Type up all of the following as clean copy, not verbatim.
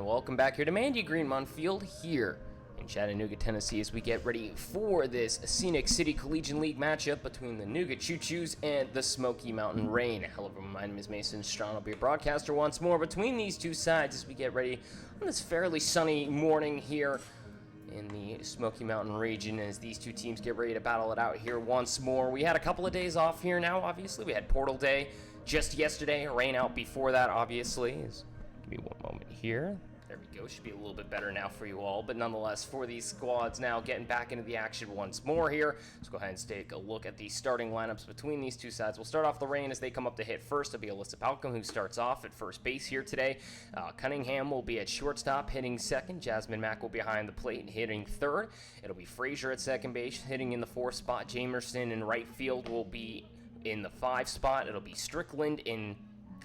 and welcome back here to Mandy Greenmont Field here in Chattanooga, Tennessee, as we get ready for this Scenic City Collegiate League matchup between the Nougat Choos and the Smoky Mountain Rain. Hello everyone, my name is Mason Strong. I'll be a broadcaster once more between these two sides as we get ready on this fairly sunny morning here in the Smoky Mountain region as these two teams get ready to battle it out here once more. We had a couple of days off here now, obviously. We had Portal Day just yesterday, rain out before that, obviously. Give me one moment here. There we go. Should be a little bit better now for you all. But nonetheless, for these squads now getting back into the action once more here. Let's go ahead and take a look at the starting lineups between these two sides. We'll start off the Rain as they come up to hit first. It'll be Alyssa Balcom who starts off at first base here today. Cunningham will be at shortstop hitting second. Jasmine Mack will be behind the plate hitting third. It'll be Frazier at second base hitting in the fourth spot. Jamerson in right field will be in the 5 spot. It'll be Strickland in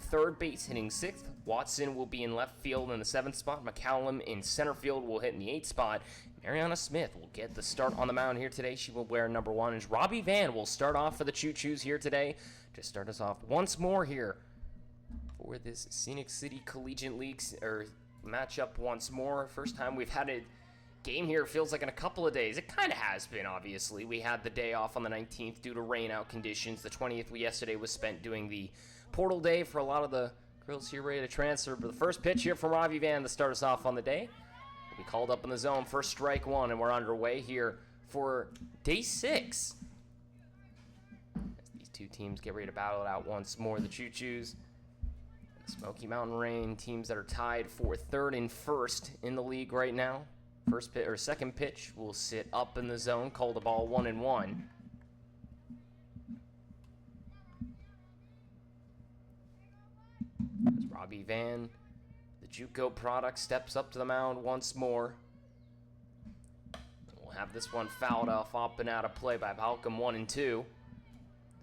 third base hitting 6th. Watson will be in left field in the 7th spot. McCallum in center field will hit in the 8th spot. Mariana Smith will get the start on the mound here today. She will wear number 1. And Robbie Van will start off for the Choos here today to start us off once more here for this Scenic City Collegiate League matchup once more. First time we've had a game here, feels like in a couple of days. It kind of has been, obviously. We had the day off on the 19th due to rain out conditions. The 20th yesterday was spent doing the Portal Day for a lot of the girls here ready to transfer. But the first pitch here from Robbie Van to start us off on the day will be called up in the zone. First strike one, and we're underway here for day 6. As these two teams get ready to battle it out once more. The Choos and the Smoky Mountain Rain, teams that are tied for 3rd and 1st in the league right now. First pitch or second pitch will sit up in the zone, call the ball 1-1. As Robbie Van, the JUCO product, steps up to the mound once more. We'll have this one fouled off up and out of play by Balcom 1-2.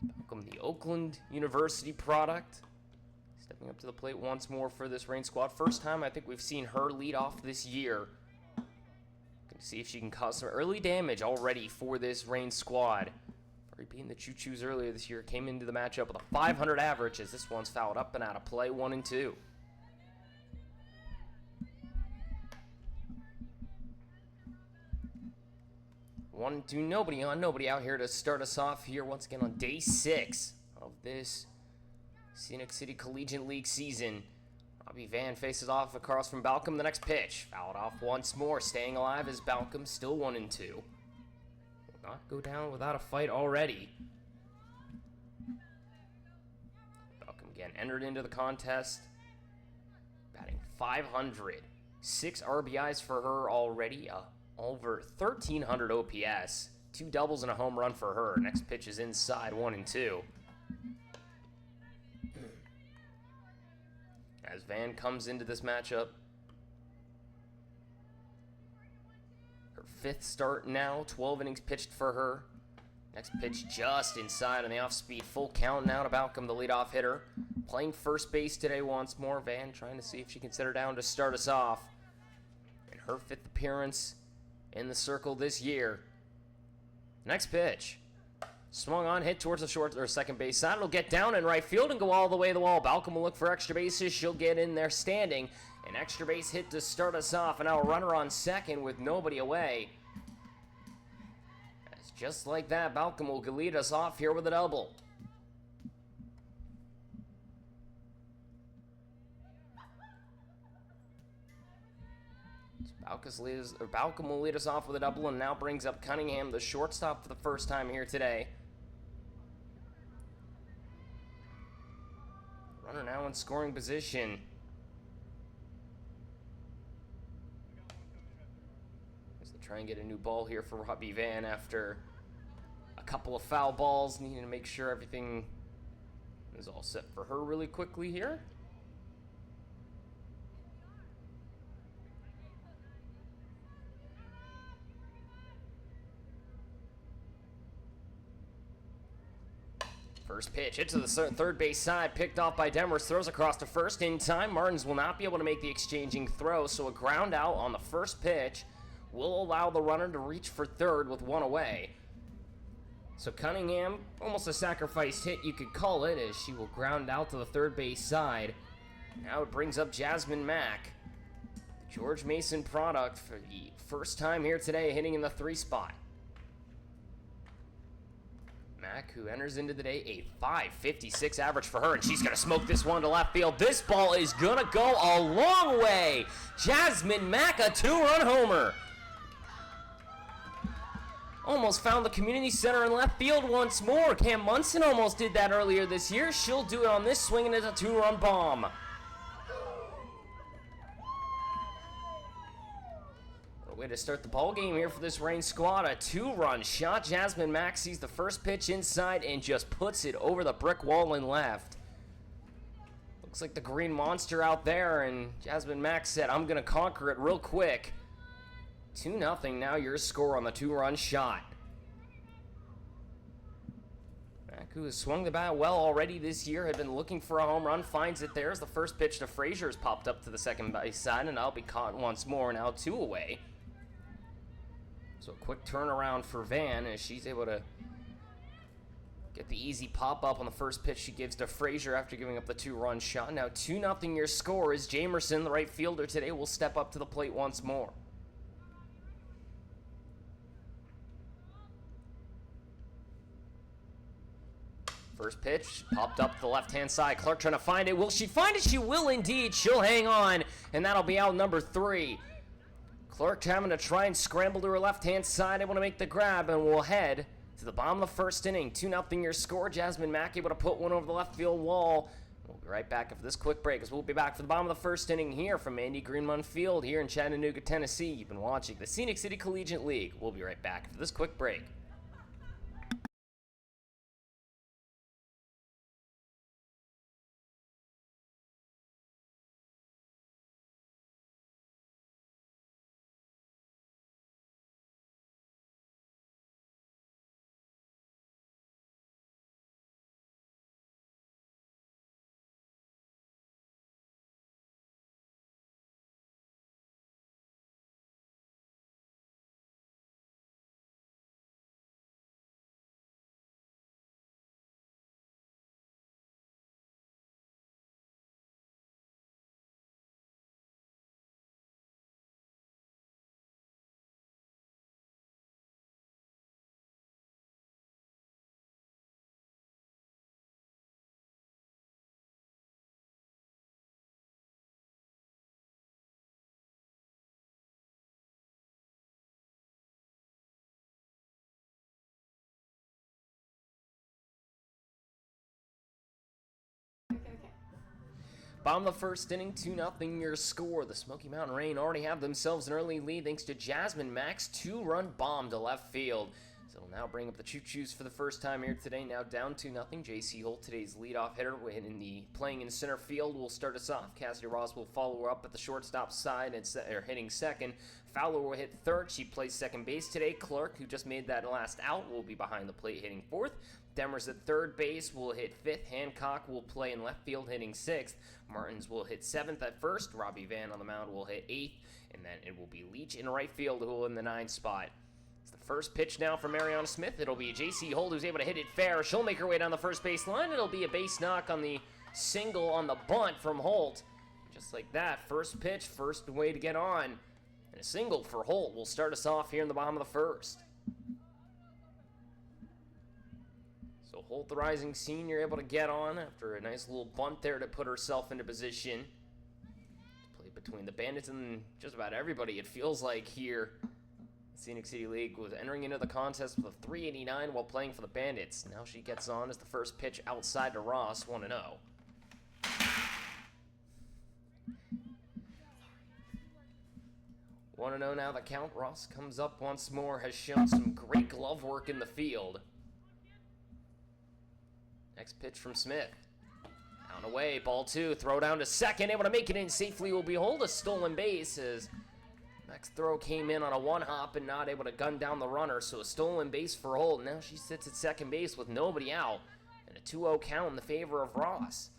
Balcom, the Oakland University product, stepping up to the plate once more for this Rain squad. First time I think we've seen her lead off this year. See if she can cause some early damage already for this Rain squad. Already beating the Choos earlier this year, came into the matchup with a 500 average as this one's fouled up and out of play, 1-2. 1-2, nobody on, nobody out here to start us off here once again on day 6 of this Scenic City Collegiate League season. Robbie Van faces off across from Balcom. The next pitch, fouled off once more, staying alive as Balcom still 1-2. Will not go down without a fight already. Balcom again entered into the contest, batting 500. 6 RBIs for her already, over 1,300 OPS. 2 doubles and a home run for her. Next pitch is inside, 1-2. As Van comes into this matchup, her 5th start now, 12 innings pitched for her. Next pitch just inside on the off-speed, full count now to Balcom, the leadoff hitter. Playing first base today once more. Van trying to see if she can set her down to start us off. In her 5th appearance in the circle this year. Next pitch. Swung on, hit towards the short or second base side. It'll get down in right field and go all the way to the wall. Balcom will look for extra bases. She'll get in there standing. An extra base hit to start us off. And now a runner on second with nobody away. As just like that, Balcom will lead us off here with a double. Balcom will lead us off with a double and now brings up Cunningham, the shortstop, for the first time here today. Runner now in scoring position. As they try and get a new ball here for Robbie Van after a couple of foul balls, needing to make sure everything is all set for her really quickly here. First pitch, hit to the third base side, picked off by Demers, throws across to first in time. Martins will not be able to make the exchanging throw, so a ground out on the first pitch will allow the runner to reach for third with 1 away. So Cunningham, almost a sacrifice hit you could call it, as she will ground out to the third base side. Now it brings up Jasmine Mack. George Mason product for the first time here today, hitting in the 3 spot. Mack, who enters into the day a .556 average for her, and she's going to smoke this one to left field. This ball is going to go a long way. Jasmine Mack, a 2-run homer. Almost found the community center in left field once more. Cam Munson almost did that earlier this year. She'll do it on this swing, and it's a 2-run bomb. Way to start the ball game here for this Reign squad. A 2-run shot. Jasmine Mack sees the first pitch inside and just puts it over the brick wall and left. Looks like the green monster out there, and Jasmine Mack said, I'm going to conquer it real quick. 2-0 now your score on the 2-run shot. Mack, who has swung the bat well already this year, had been looking for a home run, finds it there as the first pitch to Frazier has popped up to the second base side, and that'll be caught once more, now 2 away. So a quick turnaround for Van as she's able to get the easy pop-up on the first pitch she gives to Frazier after giving up the 2-run shot. Now 2-0 your score as Jamerson, the right fielder today, will step up to the plate once more. First pitch popped up to the left-hand side. Clark trying to find it. Will she find it? She will indeed. She'll hang on, and that'll be out number 3. Clark having to try and scramble to her left-hand side, able to make the grab, and we'll head to the bottom of the first inning. 2-0 your score. Jasmine Mack able to put one over the left field wall. We'll be right back after this quick break, as we'll be back for the bottom of the first inning here from Andy Greenmont Field here in Chattanooga, Tennessee. You've been watching the Scenic City Collegiate League. We'll be right back after this quick break. Bottom of the first inning, 2-0 your score. The Smoky Mountain Reign already have themselves an early lead thanks to Jasmine Mack's 2-run bomb to left field. So it'll now bring up the Choos for the first time here today. Now down 2-0. J.C. Holt, today's leadoff hitter, playing in center field, will start us off. Cassidy Ross will follow her up at the shortstop side and hitting second. Fowler will hit third. She plays second base today. Clark, who just made that last out, will be behind the plate hitting fourth. Demers at third base will hit fifth. Hancock will play in left field hitting sixth. Martins will hit seventh at first. Robbie Van on the mound will hit eighth. And then it will be Leach in right field who will in the ninth spot. It's the first pitch now from Mariana Smith. It'll be J.C. Holt who's able to hit it fair. She'll make her way down the first base line. It'll be a base knock on the single on the bunt from Holt. Just like that, first pitch, first way to get on. And a single for Holt will start us off here in the bottom of the first. So Holt, the rising senior, able to get on after a nice little bunt there to put herself into position. Play between the Bandits and just about everybody, it feels like, here. Scenic City League was entering into the contest with a 389 while playing for the Bandits. Now she gets on as the first pitch outside to Ross, 1-0. 1-0 now the count. Ross comes up once more, has shown some great glove work in the field. Next pitch from Smith. Down away, ball two, throw down to second, able to make it in safely will behold a stolen base as next throw came in on a one-hop and not able to gun down the runner, so a stolen base for Holt. Now she sits at second base with nobody out, and a 2-0 count in the favor of Ross.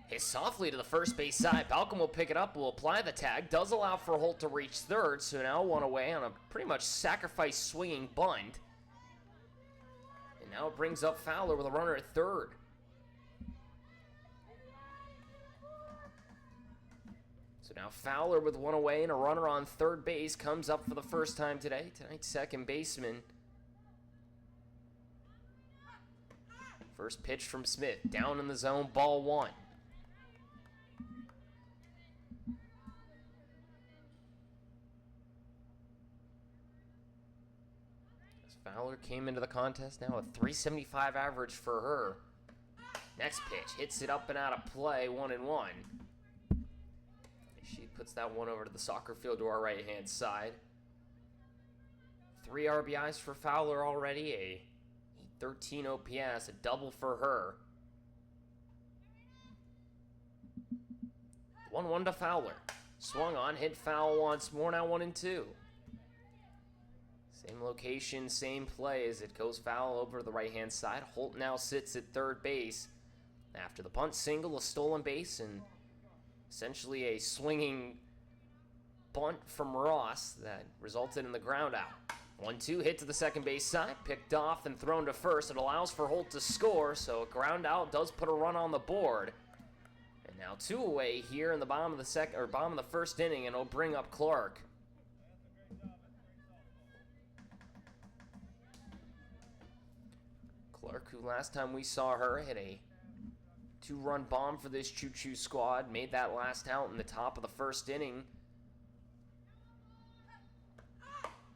Hit softly to the first base side. Balcom will pick it up, will apply the tag, does allow for Holt to reach third, so now one away on a pretty much sacrifice swinging bunt. Now it brings up Fowler with a runner at third. So now Fowler with one away and a runner on third base comes up for the first time today. Tonight's second baseman. First pitch from Smith, down in the zone, ball one. As Fowler came into the contest, now a .375 average for her. Next pitch, hits it up and out of play, 1-1. She puts that one over to the soccer field to our right-hand side. 3 RBIs for Fowler already, a 13 OPS, a double for her. 1-1 to Fowler. Swung on, hit foul once more, now 1-2. Same location, same play as it goes foul over the right-hand side. Holt now sits at third base. After the punt single, a stolen base, and essentially a swinging bunt from Ross that resulted in the ground out. 1-2 hit to the second base side, picked off and thrown to first. It allows for Holt to score, so a ground out does put a run on the board. And now 2 away here in the bottom of the first inning, and it'll bring up Clark. Clark, who last time we saw her hit a 2-run bomb for this Choos squad, made that last out in the top of the first inning.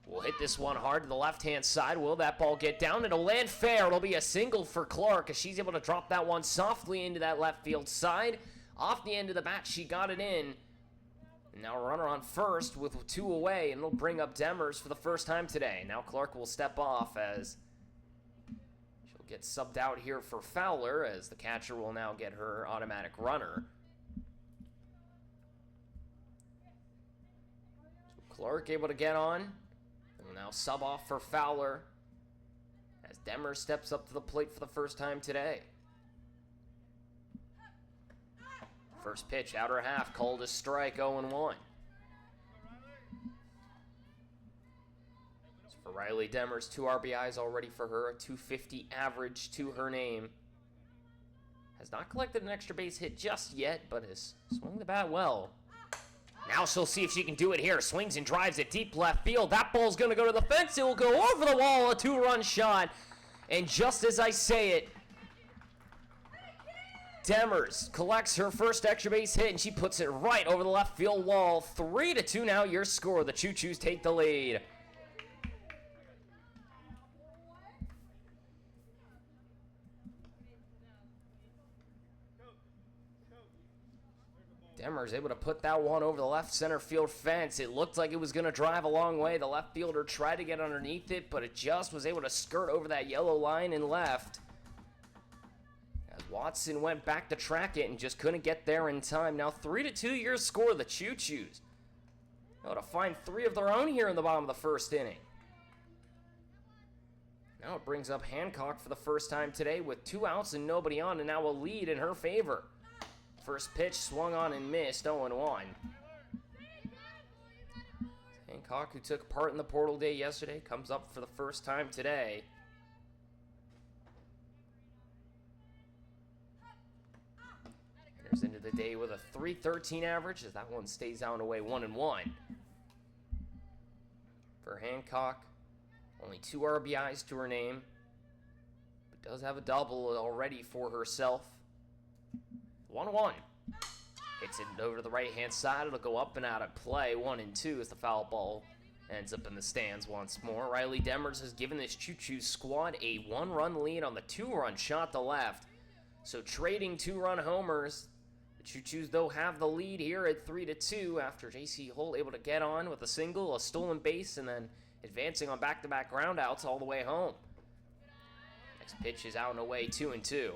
We'll hit this one hard to the left-hand side. Will that ball get down? It'll land fair. It'll be a single for Clark as she's able to drop that one softly into that left field side. Off the end of the bat, she got it in. And now a runner on first with 2 away, and it'll bring up Demers for the first time today. Now Clark will step off as she'll get subbed out here for Fowler, as the catcher will now get her automatic runner. So Clark able to get on. Now sub off for Fowler as Demers steps up to the plate for the first time today. First pitch, outer half, called a strike, 0-1. So for Riley Demers, 2 RBIs already for her, a .250 average to her name. Has not collected an extra base hit just yet, but has swung the bat well. Now she'll see if she can do it here. Swings and drives it deep left field. That ball's going to go to the fence. It will go over the wall, a 2-run shot. And just as I say it, Demers collects her first extra base hit, and she puts it right over the left field wall. 3-2 now, your score. The Choos take the lead. Demers able to put that one over the left center field fence. It looked like it was going to drive a long way. The left fielder tried to get underneath it, but it just was able to skirt over that yellow line and left. As Watson went back to track it and just couldn't get there in time. Now 3-2 your score, the Choos. Able to find 3 of their own here in the bottom of the first inning. Now it brings up Hancock for the first time today with 2 outs and nobody on, and now a lead in her favor. First pitch swung on and missed, 0-1. Hancock, who took part in the portal day yesterday, comes up for the first time today. Enters into the day with a .313 average, as that one stays down away 1-1. For Hancock, only 2 RBIs to her name, but does have a double already for herself. 1-1. Hits it over to the right-hand side. It'll go up and out of play. 1-2 as the foul ball ends up in the stands once more. Riley Demers has given this Choos squad a 1-run lead on the 2-run shot to left. So trading 2-run homers. The Choos, though, have the lead here at 3-2 after J.C. Holt able to get on with a single, a stolen base, and then advancing on back-to-back groundouts all the way home. Next pitch is out and away, 2-2.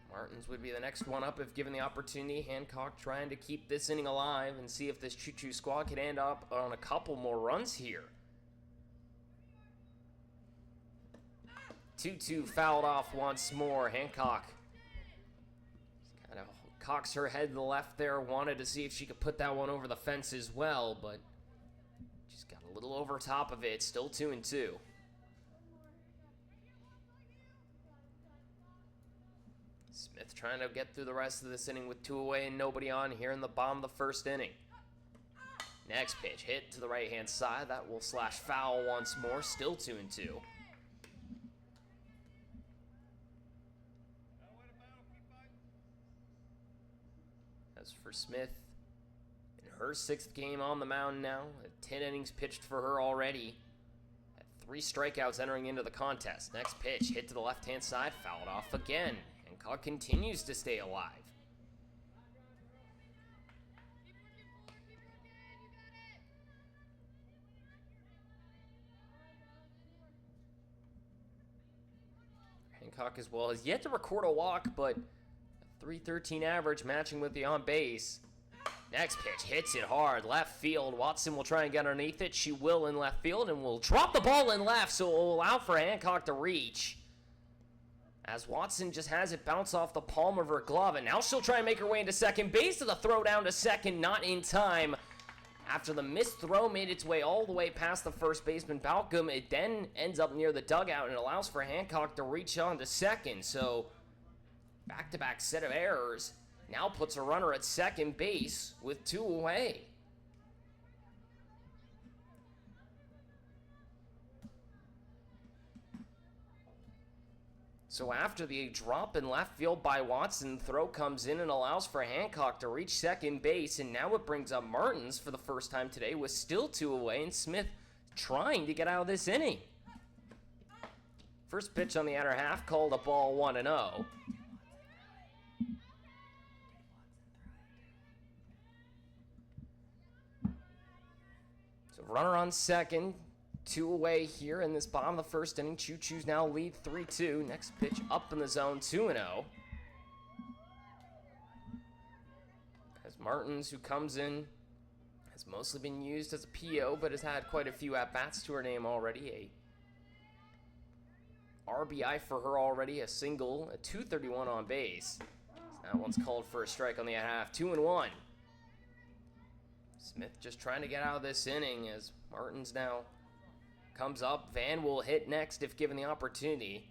Martins would be the next one up if given the opportunity. Hancock trying to keep this inning alive and see if this Choos squad could end up on a couple more runs here. 2-2 fouled off once more. Hancock kind of cocks her head to the left there. Wanted to see if she could put that one over the fence as well, but just got a little over top of it. Still 2-2. Smith trying to get through the rest of this inning with 2 away and nobody on here in the bottom of the first inning. Next pitch hit to the right-hand side. That will slash foul once more. Still 2-2. As for Smith, in her 6th game on the mound now, 10 innings pitched for her already. 3 strikeouts entering into the contest. Next pitch hit to the left-hand side, fouled off again. Hancock continues to stay alive. Hancock as well has yet to record a walk, but a .313 average matching with the on base. Next pitch hits it hard, left field. Watson will try and get underneath it. She will in left field and will drop the ball in left, so it will allow for Hancock to reach. As Watson just has it bounce off the palm of her glove, and now she'll try and make her way into second base. To the throw down to second, not in time. After the missed throw made its way all the way past the first baseman, Balcom, it then ends up near the dugout and allows for Hancock to reach on to second. So, back-to-back set of errors. Now puts a runner at second base with 2 away. So after the drop in left field by Watson, throw comes in and allows for Hancock to reach second base, and now it brings up Martins for the first time today with still 2 away, and Smith trying to get out of this inning. First pitch on the outer half, called a ball 1-0. So runner on second, 2 away here in this bottom of the first inning. Choos now lead 3-2. Next pitch up in the zone, 2-0. As Martins, who comes in, has mostly been used as a PO, but has had quite a few at-bats to her name already. A RBI for her already, a single, a .231 on base. So that one's called for a strike on the half, 2-1. Smith just trying to get out of this inning as Martins now comes up. Van will hit next if given the opportunity.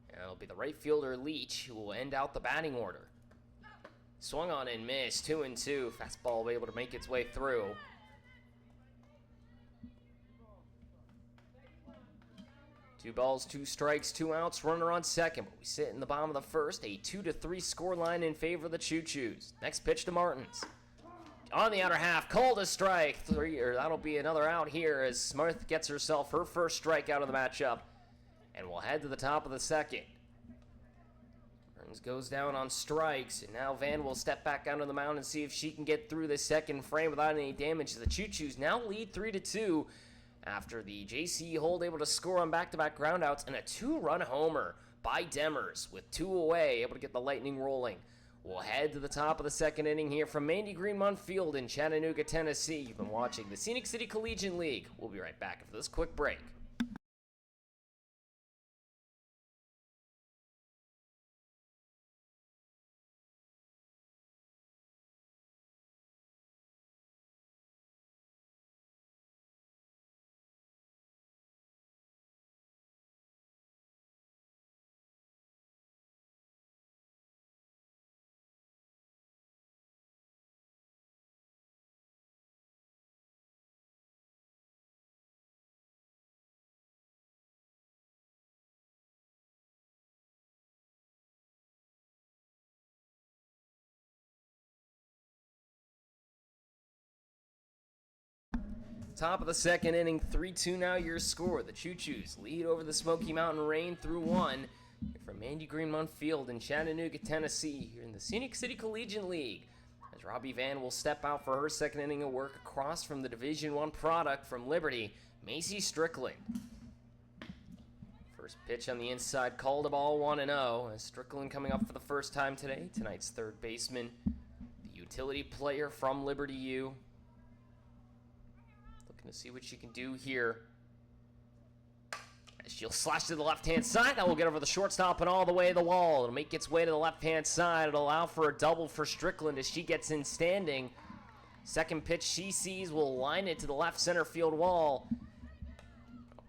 And it'll be the right fielder Leach who will end out the batting order. Swung on and missed, 2-2. Fastball able to make its way through. Two balls, 2 strikes, 2 outs, runner on second. But we sit in the bottom of the first, a 2-3 scoreline in favor of the Choos. Next pitch to Martins. On the outer half, called a strike. That'll be another out here as Smith gets herself her first strikeout of the matchup. And we'll head to the top of the second. Burns goes down on strikes, and now Van will step back onto the mound and see if she can get through the second frame without any damage. The Choos now lead 3-2 after the JC hold able to score on back-to-back groundouts and a 2-run homer by Demers with 2 away, able to get the Lightning rolling. We'll head to the top of the second inning here from Mandy Greenmont Field in Chattanooga, Tennessee. You've been watching the Scenic City Collegiate League. We'll be right back after this quick break. Top of the second inning, 3-2 now your score. The Choos lead over the Smoky Mountain Rain through 1. Here from Mandy Greenmont Field in Chattanooga, Tennessee, here in the Scenic City Collegiate League. As Robbie Van will step out for her second inning of work across from the Division I product from Liberty, Macy Strickland. First pitch on the inside, called a ball 1-0. As Strickland coming up for the first time today, tonight's third baseman, the utility player from Liberty U. To see what she can do here. As she'll slash to the left-hand side. That will get over the shortstop and all the way to the wall. It'll make its way to the left-hand side. It'll allow for a double for Strickland as she gets in standing. Second pitch she sees will line it to the left center field wall.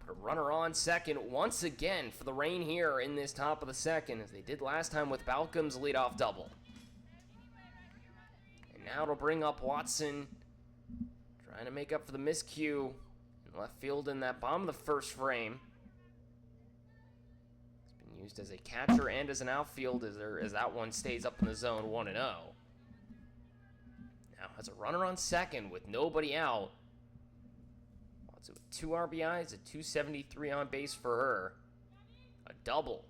Put a runner on second once again for the Rain here in this top of the second, as they did last time with Balcom's leadoff double. And now it'll bring up Watson, trying to make up for the miscue in left field in that bottom of the first frame. It's been used as a catcher and as an outfield as that one stays up in the zone 1-0. Now has a runner on second with nobody out. Watson with 2 RBIs, a 273 on base for her. A double.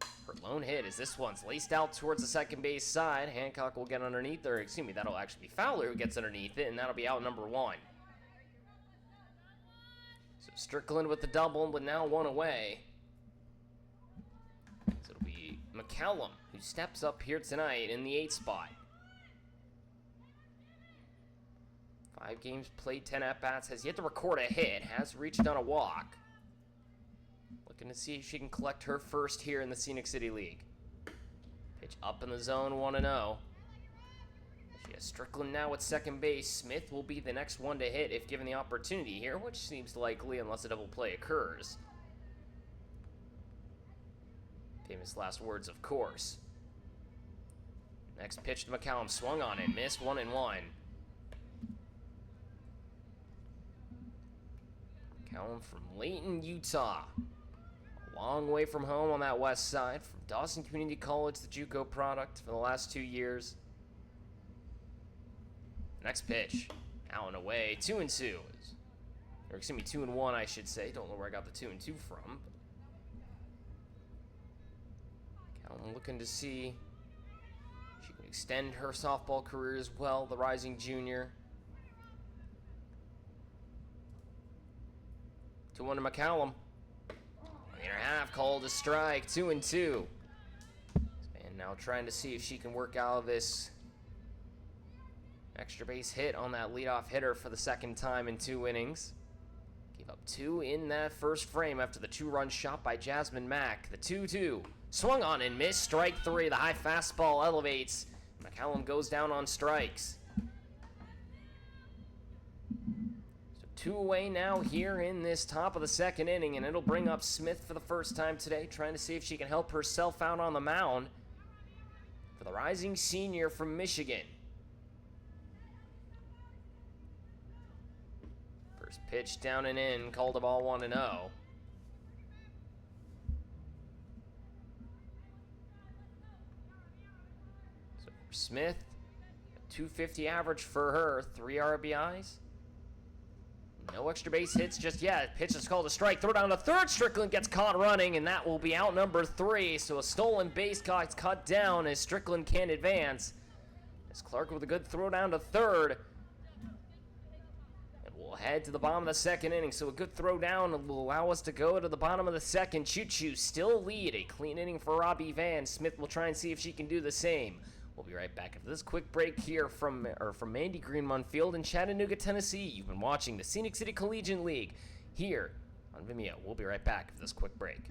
Her lone hit as this one's laced out towards the second base side. Hancock will get underneath, or excuse me, that'll actually be Fowler who gets underneath it, and that'll be out number 1. So Strickland with the double, with now 1 away. So it'll be McCallum who steps up here tonight in the 8th spot. 5 games played, 10 at-bats, has yet to record a hit, has reached on a walk. Looking to see if she can collect her first here in the Scenic City League. Pitch up in the zone, 1-0. She has Strickland now at second base. Smith will be the next one to hit if given the opportunity here, which seems likely unless a double play occurs. Famous last words, of course. Next pitch to McCallum, swung on it, missed, 1-1. McCallum from Layton, Utah. A long way from home on that west side. From Dawson Community College, the JUCO product for the last 2 years. Next pitch, out and away, 2-2. Or excuse me, 2-1, I should say. Don't know where I got the 2-2 from. McCallum looking to see if she can extend her softball career as well, the rising junior. 2-1 to McCallum. Inner half called a strike, 2-2. And now trying to see if she can work out of this extra base hit on that leadoff hitter for the second time in 2 innings. Gave up 2 in that first frame after the 2-run shot by Jasmine Mack. The 2-2. Swung on and missed, strike 3. The high fastball elevates. McCallum goes down on strikes. 2 away now here in this top of the second inning, and it'll bring up Smith for the first time today, trying to see if she can help herself out on the mound for the rising senior from Michigan. First pitch down and in, called a ball 1-0. So for Smith, a 250 average for her, 3 RBIs. No extra base hits just yet. Pitch is called a strike. Throw down to third. Strickland gets caught running, and that will be out number 3. So a stolen base gets cut down as Strickland can't advance. As Clark with a good throw down to third. And we'll head to the bottom of the second inning. So a good throw down will allow us to go to the bottom of the second. Choos still lead. A clean inning for Robbie Van. Smith will try and see if she can do the same. We'll be right back after this quick break here from Mandy Greenmont Field in Chattanooga, Tennessee. You've been watching the Scenic City Collegiate League here on Vimeo. We'll be right back after this quick break.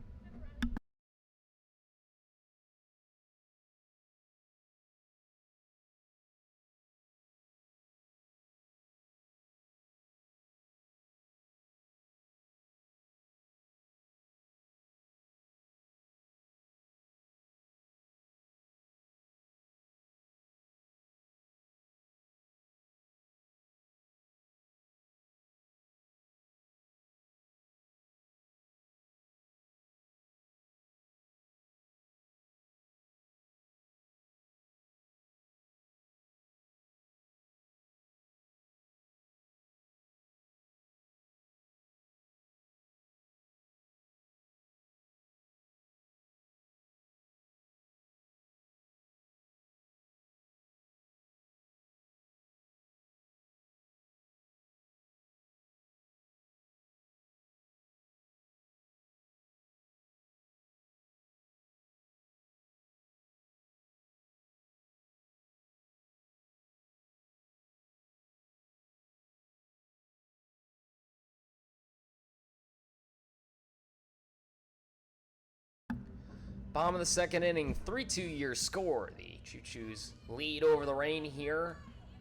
Bottom of the second inning, 3-2 your score. The Choo-Choos lead over the Rain here.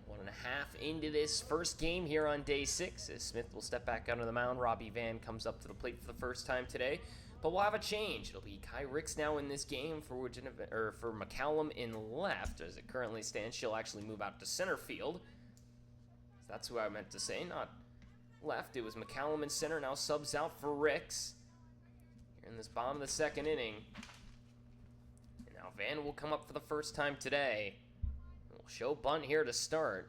1 1.5 into this first game here on day 6, as Smith will step back onto the mound. Robbie Van comes up to the plate for the first time today, but we'll have a change. It'll be Kai Ricks now in this game for McCallum in left. As it currently stands, she'll actually move out to center field. That's who I meant to say, not left. It was McCallum in center, now subs out for Ricks here in this bottom of the second inning. And now Van will come up for the first time today. We'll show bunt here to start.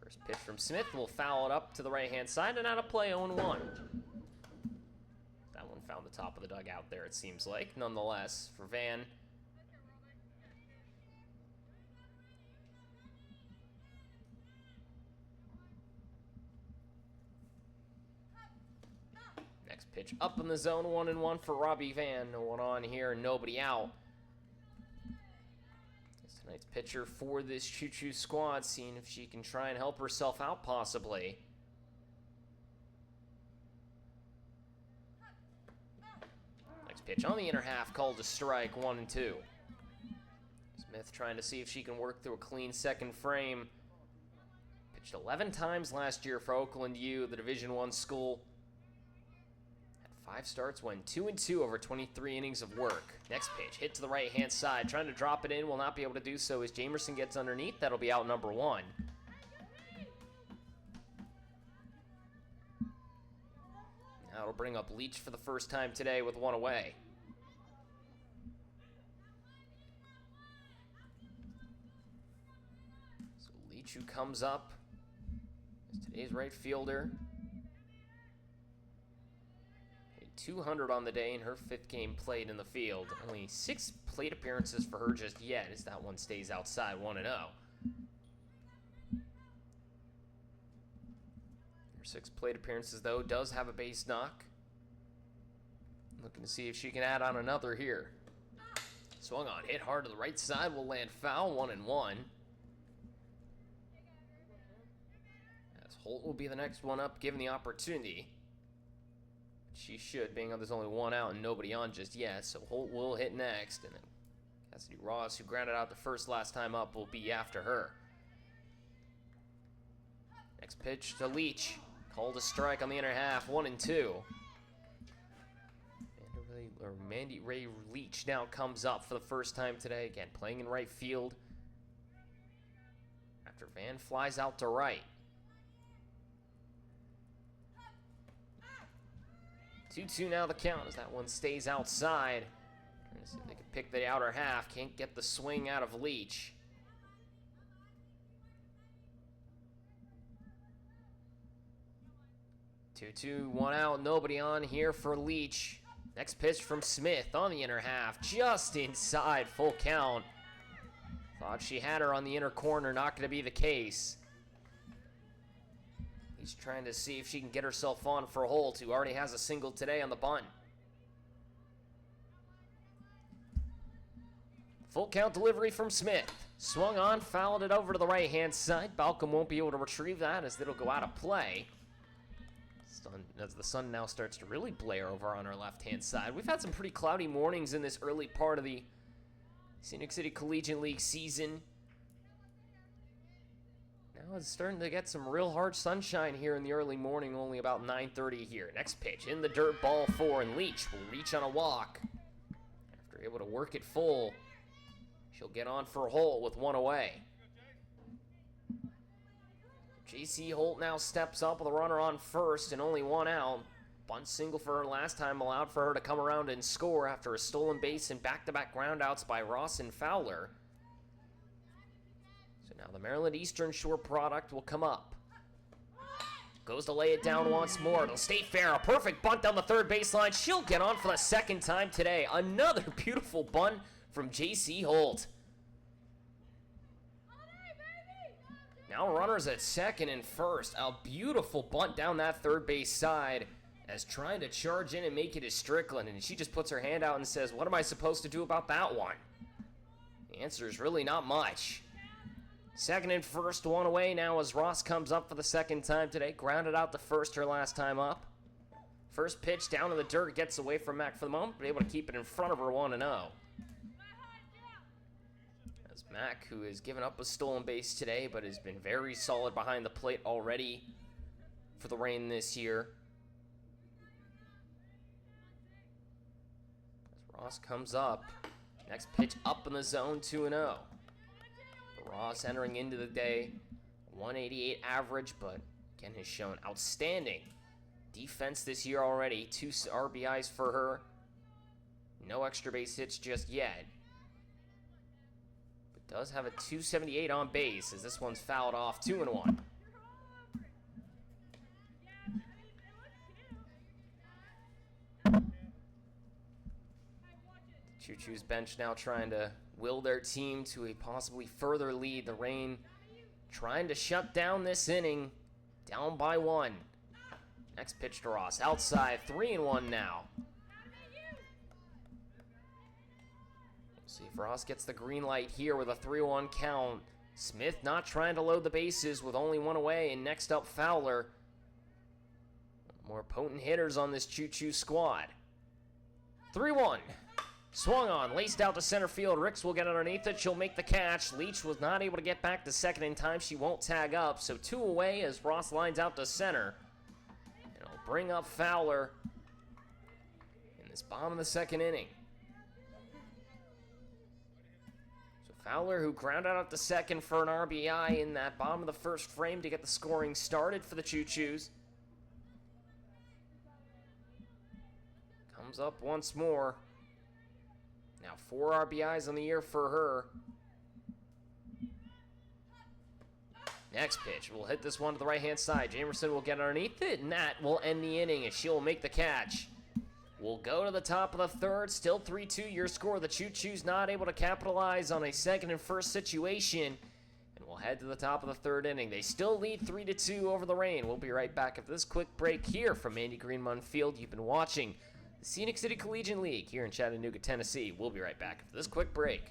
First pitch from Smith will foul it up to the right-hand side and out of play, 0-1. That one found the top of the dugout there, it seems like. Nonetheless, for Van, next pitch up in the zone, 1-1 for Robbie Van. No one on here, nobody out. Tonight's pitcher for this Choos squad, seeing if she can try and help herself out, possibly. Next pitch on the inner half, called a strike, 1-2. Smith trying to see if she can work through a clean second frame. Pitched 11 times last year for Oakland U, the Division I school. 5 starts, went 2-2 over 23 innings of work. Next pitch, hit to the right-hand side. Trying to drop it in, will not be able to do so as Jamerson gets underneath. That'll be out number 1. Now it'll bring up Leach for the first time today with 1 away. So Leach, who comes up as today's right fielder. 200 on the day in her 5th game played in the field. Only 6 plate appearances for her just yet, as that one stays outside, 1-0. Her 6 plate appearances, though, does have a base knock. Looking to see if she can add on another here. Swung on, hit hard to the right side, will land foul, 1-1. As Holt will be the next one up, given the opportunity. She should, being there's only 1 out and nobody on just yet, so Holt will hit next, and then Cassidy Ross, who grounded out the first last time up, will be after her. Next pitch to Leach, called a strike on the inner half, 1-2. Mandy Ray Leach now comes up for the first time today, again playing in right field after Van flies out to right. 2-2 now the count as that one stays outside. Trying to see if they can pick the outer half. Can't get the swing out of Leach. Two, 1 out, nobody on here for Leach. Next pitch from Smith on the inner half, just inside, full count. Thought she had her on the inner corner, not going to be the case. He's trying to see if she can get herself on for Holt, who already has a single today on the bunt. Full count delivery from Smith. Swung on, fouled it over to the right-hand side. Balcom won't be able to retrieve that as it'll go out of play. As the sun now starts to really blare over on our left-hand side. We've had some pretty cloudy mornings in this early part of the Scenic City Collegiate League season. Now it's starting to get some real hard sunshine here in the early morning, only about 9:30 here. Next pitch, in the dirt, ball 4, and Leach will reach on a walk. After able to work it full, she'll get on for Holt with 1 away. JC Holt now steps up with a runner on first and only 1 out. Bunt single for her last time allowed for her to come around and score after a stolen base and back-to-back groundouts by Ross and Fowler. Now the Maryland Eastern Shore product will come up. Goes to lay it down once more. It'll stay fair. A perfect bunt down the third baseline. She'll get on for the second time today. Another beautiful bunt from J.C. Holt. Now runners at second and first. A beautiful bunt down that third base side as trying to charge in and make it is Strickland. And she just puts her hand out and says, what am I supposed to do about that one? The answer is really not much. Second and first, 1 away now as Ross comes up for the second time today. Grounded out the first her last time up. First pitch down to the dirt, gets away from Mac for the moment, but able to keep it in front of her 1-0. As Mack, who has given up a stolen base today, but has been very solid behind the plate already for the Reign this year. As Ross comes up, next pitch up in the zone, 2-0. Ross entering into the day, 188 average, but again has shown outstanding defense this year already. 2 RBIs for her. No extra base hits just yet. But does have a 278 on base as this one's fouled off, 2-1. Choo-Choo's bench now trying to will their team to a possibly further lead. The Reign trying to shut down this inning, down by 1. Next pitch to Ross, outside, 3-1 now. We'll see if Ross gets the green light here with a 3-1 count. Smith not trying to load the bases with only 1 away, and next up Fowler. More potent hitters on this Choo-Choo squad. 3-1. Swung on, laced out to center field. Ricks will get underneath it. She'll make the catch. Leach was not able to get back to second in time. She won't tag up, so 2 away as Ross lines out to center. And it'll bring up Fowler in this bottom of the second inning. So Fowler, who grounded out to second for an RBI in that bottom of the first frame to get the scoring started for the Choo-Choos. Comes up once more. Now 4 RBIs on the year for her. Next pitch. We'll hit this one to the right-hand side. Jamerson will get underneath it, and that will end the inning as she'll make the catch. We'll go to the top of the third. Still 3-2 your score. The Choo-Choo's not able to capitalize on a second and first situation. And we'll head to the top of the third inning. They still lead 3-2 over the Reign. We'll be right back after this quick break here from Andy Greenmon Field. You've been watching the Scenic City Collegiate League here in Chattanooga, Tennessee. We'll be right back after this quick break.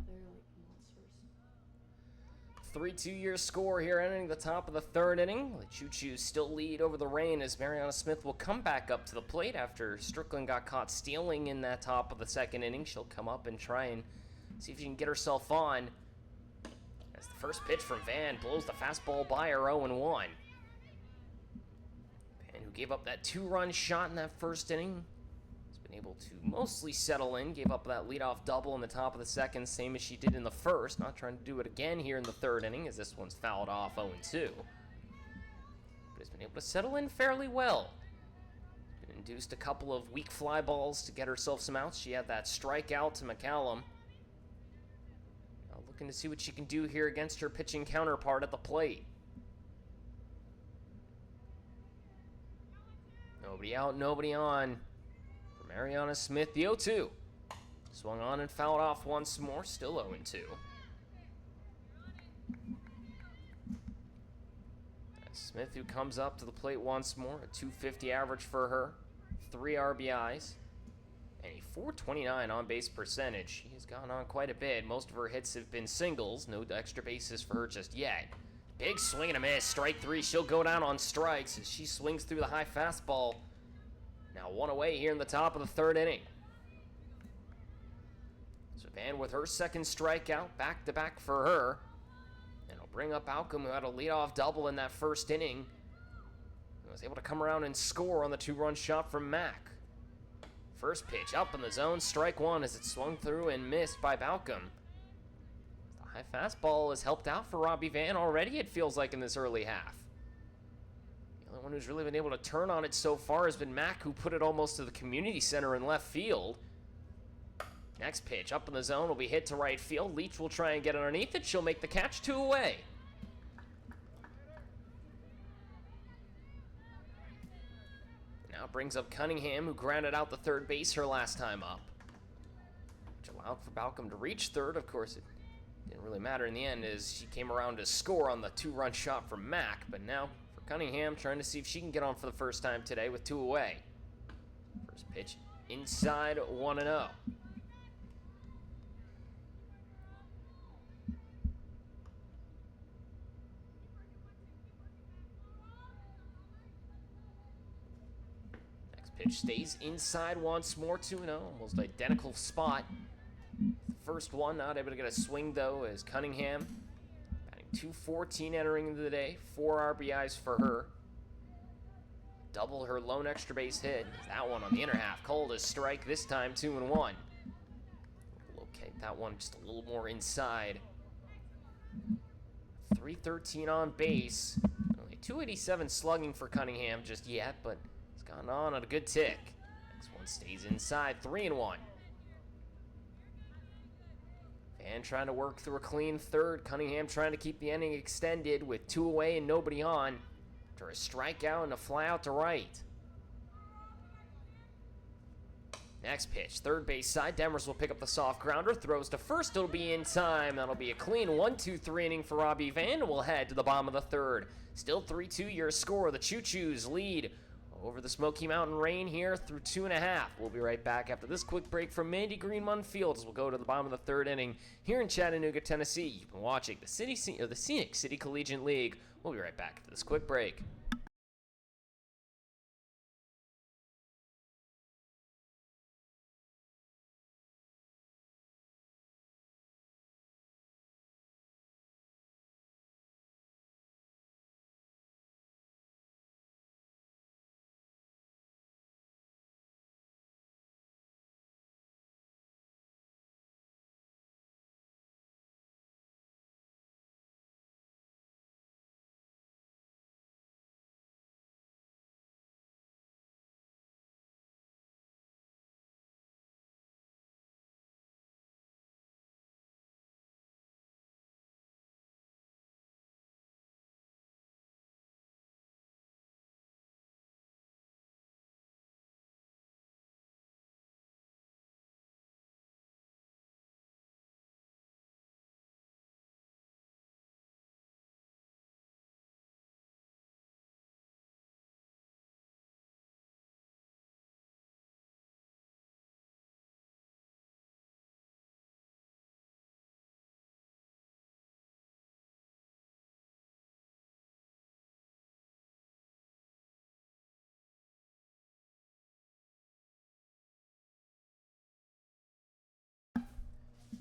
They're like monsters. 3-2 your score here entering the top of the third inning. The Choo-Choos still lead over the Reign as Mariana Smith will come back up to the plate after Strickland got caught stealing in that top of the second inning. She'll come up and try and see if she can get herself on. As the first pitch from Van blows the fastball by her, 0-1. Van, who gave up that 2-run shot in that first inning, has been able to mostly settle in. Gave up that leadoff double in the top of the second, same as she did in the first. Not trying to do it again here in the third inning as this one's fouled off, 0-2. But has been able to settle in fairly well. Been induced a couple of weak fly balls to get herself some outs. She had that strikeout to McCallum. Looking to see what she can do here against her pitching counterpart at the plate. Nobody out, nobody on for Mariana Smith, the 0-2. Swung on and fouled off once more, still 0-2. Smith, who comes up to the plate once more, a 250 average for her, 3 RBIs. And a 429 on-base percentage. She has gone on quite a bit. Most of her hits have been singles. No extra bases for her just yet. Big swing and a miss. Strike 3. She'll go down on strikes as she swings through the high fastball. Now 1 away here in the top of the third inning. So Van with her second strikeout, back-to-back for her. And it'll bring up Alcom, who had a leadoff double in that first inning. He was able to come around and score on the two-run shot from Mack. First pitch up in the zone, strike one as it swung through and missed by Balcom. The high fastball has helped out for Robbie Van already, it feels like, in this early half. The only one who's really been able to turn on it so far has been Mack, who put it almost to the community center in left field. Next pitch up in the zone will be hit to right field. Leach will try and get underneath it. She'll make the catch, 2 away. Now brings up Cunningham, who grounded out the third base her last time up, which allowed for Balcom to reach third. Of course, it didn't really matter in the end as she came around to score on the two-run shot from Mack. But now for Cunningham, trying to see if she can get on for the first time today with 2 away. First pitch inside, 1-0. Pitch stays inside once more, 2-0, almost identical spot. The first one, not able to get a swing though, as Cunningham batting .214 entering into the day, 4 RBIs for her. Double her lone extra base hit. That one on the inner half, cold as strike this time, 2-1. Locate that one just a little more inside. 313 on base. Only 287 slugging for Cunningham just yet, but gone on a good tick. Next one stays inside, 3-1. Van trying to work through a clean third. Cunningham trying to keep the inning extended with 2 away and nobody on. After a strikeout and a fly out to right. Next pitch, third base side. Demers will pick up the soft grounder. Throws to first. It'll be in time. That'll be a clean 1-2-3 inning for Robbie Van. We'll head to the bottom of the third. Still 3-2 your score. The Choos lead over the Smoky Mountain Rain here through 2.5. We'll be right back after this quick break from Mandy Greenmund Field as we'll go to the bottom of the third inning here in Chattanooga, Tennessee. You've been watching the Scenic City Collegiate League. We'll be right back after this quick break.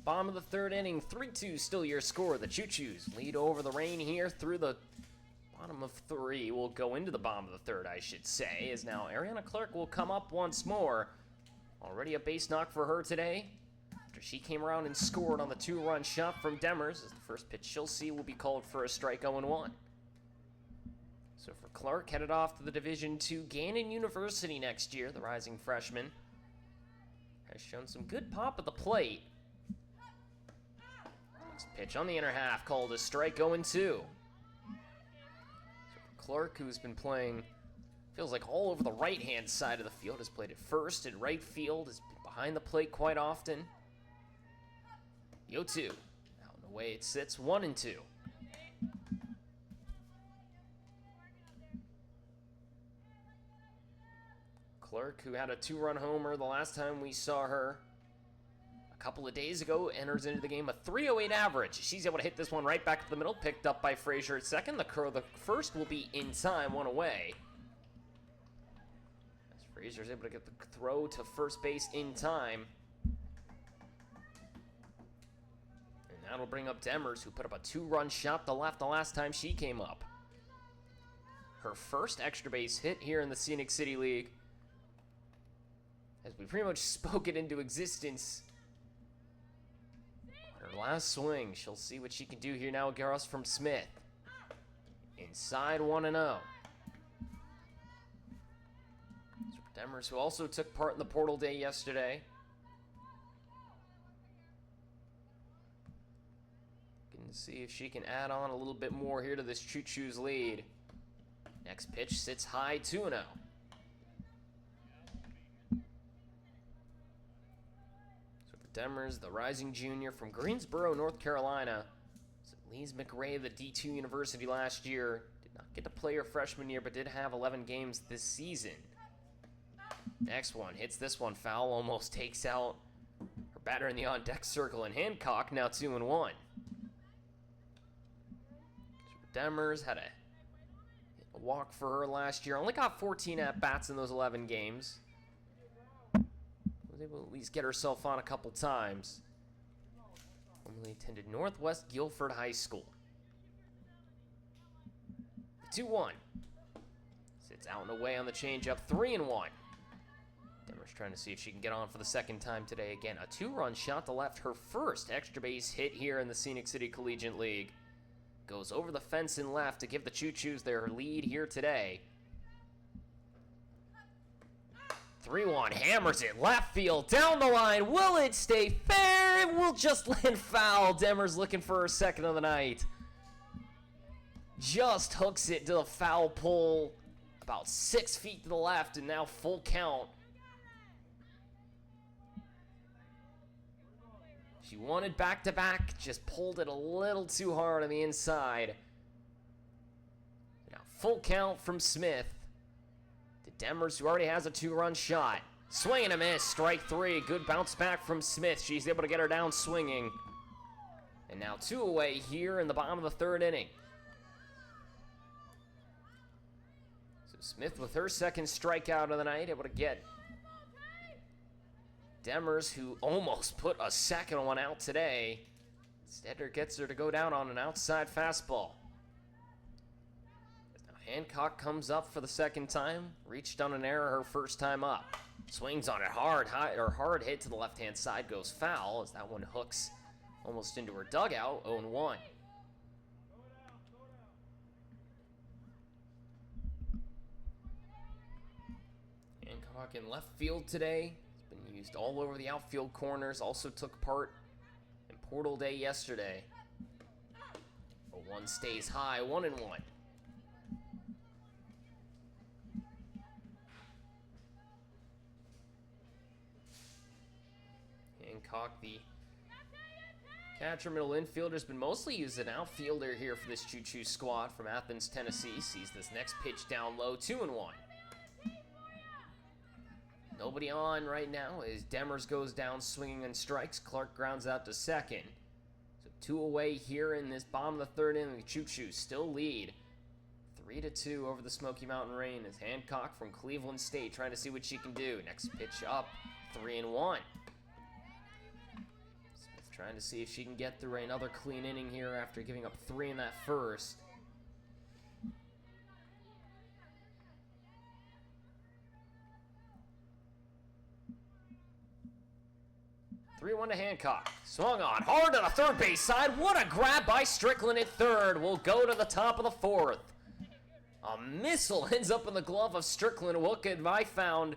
Bottom of the third inning, 3-2 still your score. The Choo-Choos lead over the Rain here through the bottom of 3. We'll go into the bottom of the third, I should say, as now Ariana Clark will come up once more. Already a base knock for her today, after she came around and scored on the 2-run shot from Demers, as the first pitch she'll see will be called for a strike 0-1. So for Clark, headed off to the Division II Gannon University next year, the rising freshman has shown some good pop at the plate. Pitch on the inner half, called a strike, 0-2. So Clark, who's been playing, feels like all over the right-hand side of the field, has played at first and right field, has been behind the plate quite often. 0-2. Out and away it sits, 1-2. Clark, who had a 2-run homer the last time we saw her a couple of days ago, enters into the game a .308 average. She's able to hit this one right back to the middle, picked up by Frazier at second. The first will be in time, 1 away. As Frazier's able to get the throw to first base in time. That'll bring up Demers, who put up a 2-run shot to left the last time she came up. Her first extra base hit here in the Scenic City League, as we pretty much spoke it into existence. On her last swing, she'll see what she can do here now. Garros from Smith. Inside 1-0. Demers, who also took part in the portal day yesterday. Looking to see if she can add on a little bit more here to this Choos lead. Next pitch sits high, 2-0. So for Demers, the rising junior from Greensboro, North Carolina. So Lise McRae, the D2 University last year. Did not get to play her freshman year, but did have 11 games this season. Next one, hits this one foul, almost takes out her batter in the on-deck circle, and Hancock now 2-1. Demers had a walk for her last year, only got 14 at-bats in those 11 games. Was able to at least get herself on a couple times. Formerly attended Northwest Guilford High School. 2-1. Sits out and away on the changeup, 3-1. Demers trying to see if she can get on for the second time today. Again, a 2-run shot to left, her first extra base hit here in the Scenic City Collegiate League. Goes over the fence and left to give the Choos their lead here today. 3-1, hammers it left field, down the line. Will it stay fair? It will just land foul. Demers looking for her second of the night. Just hooks it to the foul pole, about 6 feet to the left, and now full count. She wanted back-to-back, just pulled it a little too hard on the inside. Now full count from Smith to Demers, who already has a 2-run shot. Swing and a miss, strike 3. Good bounce back from Smith. She's able to get her down swinging. And now 2 away here in the bottom of the 3rd inning. So Smith with her second strikeout of the night, able to get Demers, who almost put a second one out today. Instead, gets her to go down on an outside fastball. Now Hancock comes up for the second time. Reached on an error her first time up. Swings on it hard, hard hit to the left-hand side, goes foul as that one hooks almost into her dugout. 0-1. Hancock in left field today. Been used all over the outfield corners. Also took part in portal day yesterday. 1 stays high, 1-1. Hancock, the catcher middle infielder, has been mostly used as an outfielder here for this Choos squad from Athens, Tennessee. Sees this next pitch down low, 2-1. Nobody on right now as Demers goes down swinging and strikes. Clark grounds out to second. So 2 away here in this bottom of the 3rd inning. The Choos still lead 3-2 over the Smoky Mountain Rain as Hancock from Cleveland State trying to see what she can do. Next pitch up, 3-1. Smith trying to see if she can get through another clean inning here after giving up 3 in that first. 3-1 to Hancock. Swung on hard to the third base side. What a grab by Strickland at third. We'll go to the top of the 4th. A missile ends up in the glove of Strickland. What could I found?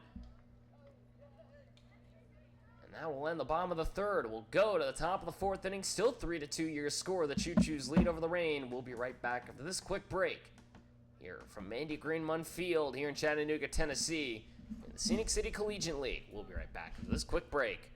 And that will end the bottom of the 3rd. We'll go to the top of the 4th inning. Still 3-2 your score. The Choos lead over the Rain. We'll be right back after this quick break. Here from Mandy Greenmund Field here in Chattanooga, Tennessee, in the Scenic City Collegiate League. We'll be right back after this quick break.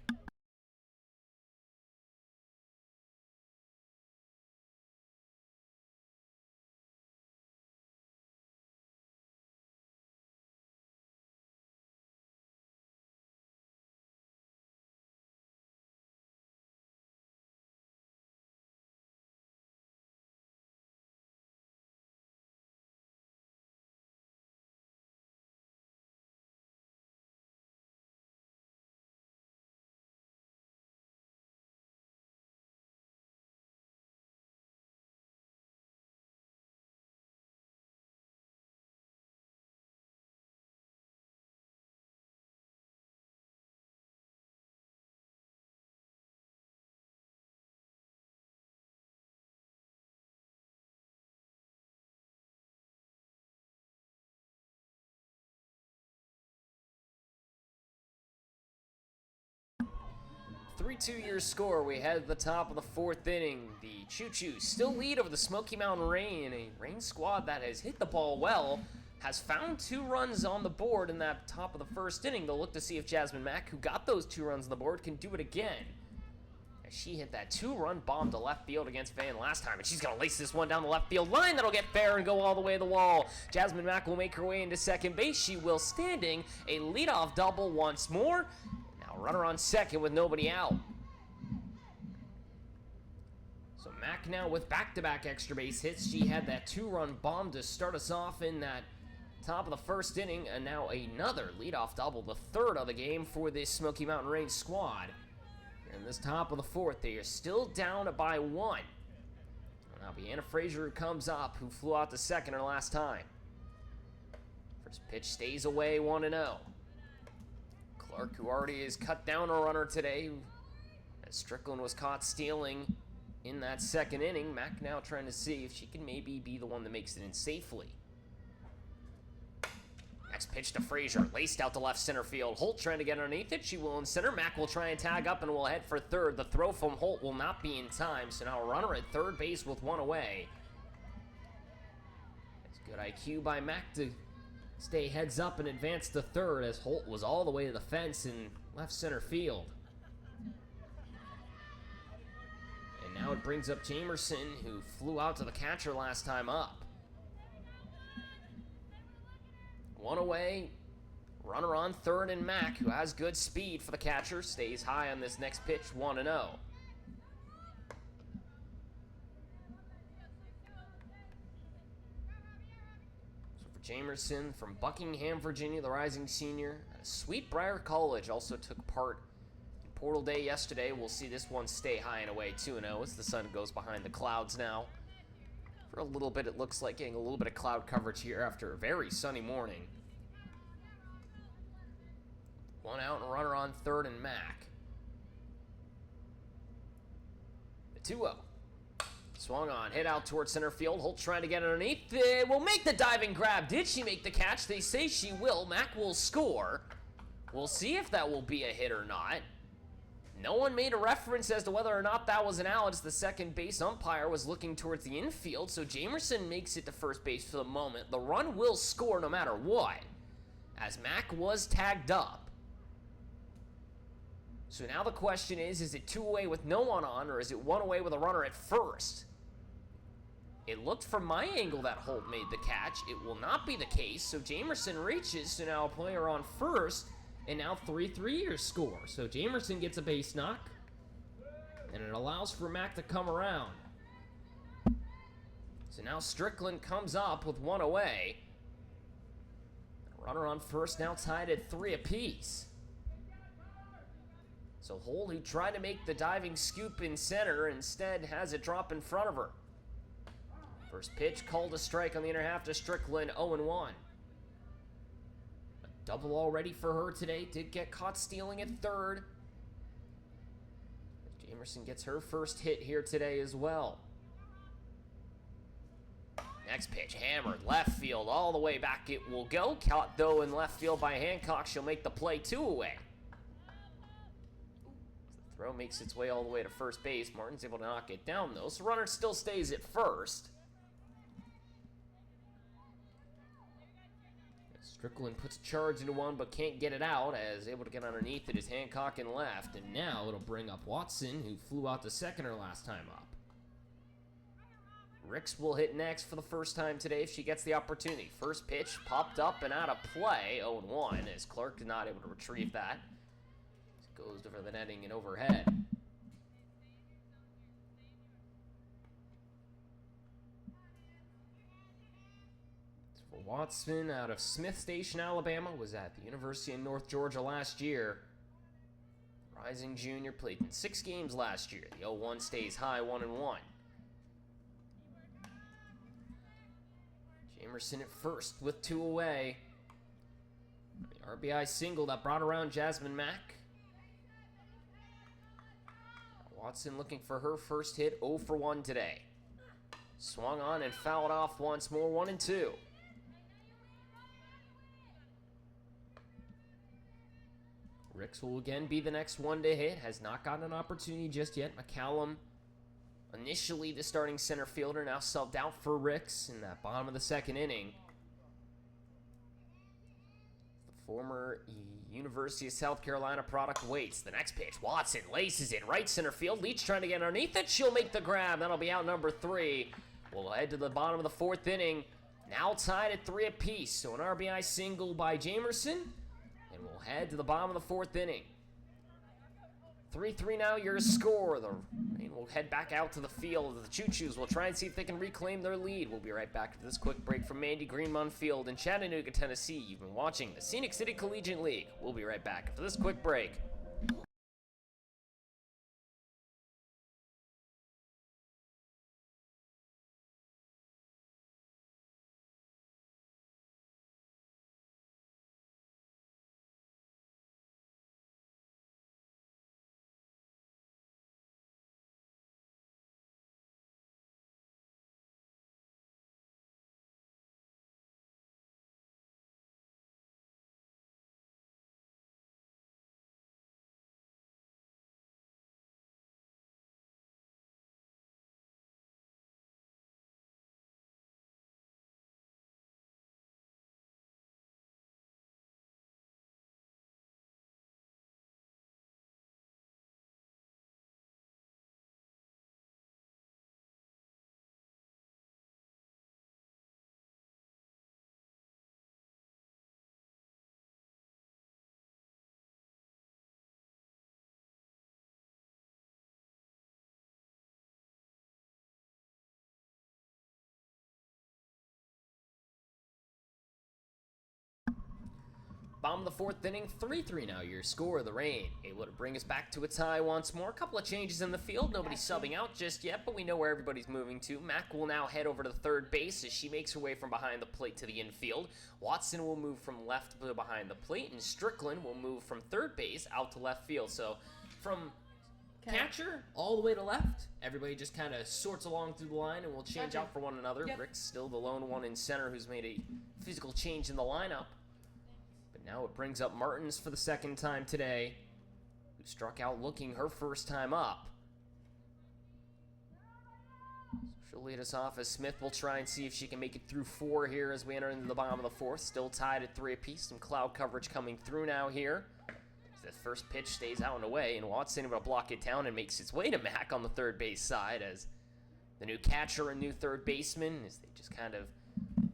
3-2 your score. We head to the top of the 4th inning. The Choos still lead over the Smoky Mountain Rain, a Rain squad that has hit the ball well, has found 2 runs on the board in that top of the 1st inning. They'll look to see if Jasmine Mack, who got those 2 runs on the board, can do it again. As she hit that 2-run bomb to left field against Van last time, and she's going to lace this one down the left field line. That'll get fair and go all the way to the wall. Jasmine Mack will make her way into second base. She will standing a leadoff double once more. Now runner on second with nobody out. So Mack now with back-to-back extra base hits. She had that 2-run bomb to start us off in that top of the 1st inning, and now another leadoff double, the 3rd of the game for this Smoky Mountain Rain squad. In this top of the 4th, they are still down by 1. Now Brianna Frazier who comes up, who flew out to second her last time. First pitch stays away, 1-0. Clark, who already has cut down a runner today, as Strickland was caught stealing in that 2nd inning. Mack now trying to see if she can maybe be the one that makes it in safely. Next pitch to Frazier, laced out to left center field. Holt trying to get underneath it. She will in center. Mack will try and tag up and will head for 3rd. The throw from Holt will not be in time, so now a runner at 3rd base with 1 away. It's good IQ by Mack to stay heads up and advance to 3rd, as Holt was all the way to the fence in left center field. And now it brings up Jamerson, who flew out to the catcher last time up. 1 away, runner on 3rd, and Mack, who has good speed for the catcher, stays high on this next pitch, 1-0. So for Jamerson from Buckingham, Virginia, the rising senior, Sweetbriar College also took part in Portal Day yesterday. We'll see this one stay high and away, 2-0, as the sun goes behind the clouds now. For a little bit, it looks like getting a little bit of cloud coverage here after a very sunny morning. 1 out and runner on 3rd, and Mack. The 2-0. Swung on, hit out towards center field. Holt trying to get underneath. Will make the diving grab. Did she make the catch? They say she will. Mack will score. We'll see if that will be a hit or not. No one made a reference as to whether or not that was an out, as the second base umpire was looking towards the infield, so Jamerson makes it to first base for the moment. The run will score no matter what, as Mack was tagged up. So now the question is it 2 away with no one on, or is it 1 away with a runner at 1st? It looked from my angle that Holt made the catch. It will not be the case, so Jamerson reaches, so now a player on 1st, and now 3-3 your score. So Jamerson gets a base knock, and it allows for Mack to come around. So now Strickland comes up with 1 away. Runner on 1st now tied at 3 apiece. So Holt, who tried to make the diving scoop in center, instead has it drop in front of her. First pitch called a strike on the inner half to Strickland, 0-1. Double already for her today. Did get caught stealing at 3rd. Jamerson gets her first hit here today as well. Next pitch, hammered left field, all the way back it will go. Caught though in left field by Hancock. She'll make the play, 2 away. The throw makes its way all the way to first base. Martin's able to knock it down though, so runner still stays at 1st. Strickland puts a charge into one, but can't get it out, as able to get underneath it is Hancock in left, and now it'll bring up Watson, who flew out to second her last time up. Ricks will hit next for the first time today if she gets the opportunity. First pitch popped up and out of play, 0-1, as Clark is not able to retrieve that. It goes over the netting and overhead. Watson out of Smith Station, Alabama, was at the University of North Georgia last year. Rising junior, played in 6 games last year. The 0-1 stays high, 1-1. Jamerson at 1st with 2 away. The RBI single that brought around Jasmine Mack. Watson looking for her first hit, 0 for 1 today. Swung on and fouled off once more, 1-2. Ricks will again be the next one to hit. Has not gotten an opportunity just yet. McCallum, initially the starting center fielder, now subbed out for Ricks in that bottom of the second inning. The former University of South Carolina product waits. The next pitch, Watson laces it right center field. Leach trying to get underneath it. She'll make the grab. That'll be out number 3. We'll head to the bottom of the 4th inning. Now tied at 3 apiece. So an RBI single by Jamerson. And we'll head to the bottom of the 4th inning. 3-3 now, your score. The Rain will head back out to the field. The Choos will try and see if they can reclaim their lead. We'll be right back to this quick break from Mandy Greenmont Field in Chattanooga, Tennessee. You've been watching the Scenic City Collegiate League. We'll be right back after this quick break. Bottom of the 4th inning, 3-3 now, your score. The Rain able to bring us back to a tie once more. A couple of changes in the field. Nobody's subbing out just yet, but we know where everybody's moving to. Mack will now head over to the third base as she makes her way from behind the plate to the infield. Watson will move from left to behind the plate, and Strickland will move from third base out to left field. So from catcher all the way to left, everybody just kind of sorts along through the line and will change out for one another. Rick's still the lone one in center who's made a physical change in the lineup. Now it brings up Martins for the second time today, who struck out looking her first time up. So she'll lead us off as Smith will try and see if she can make it through 4 here as we enter into the bottom of the 4th. Still tied at 3 apiece. Some cloud coverage coming through now here. As the first pitch stays out and away, and Watson able to block it down and makes its way to Mack on the third base side as the new catcher and new third baseman, as they just kind of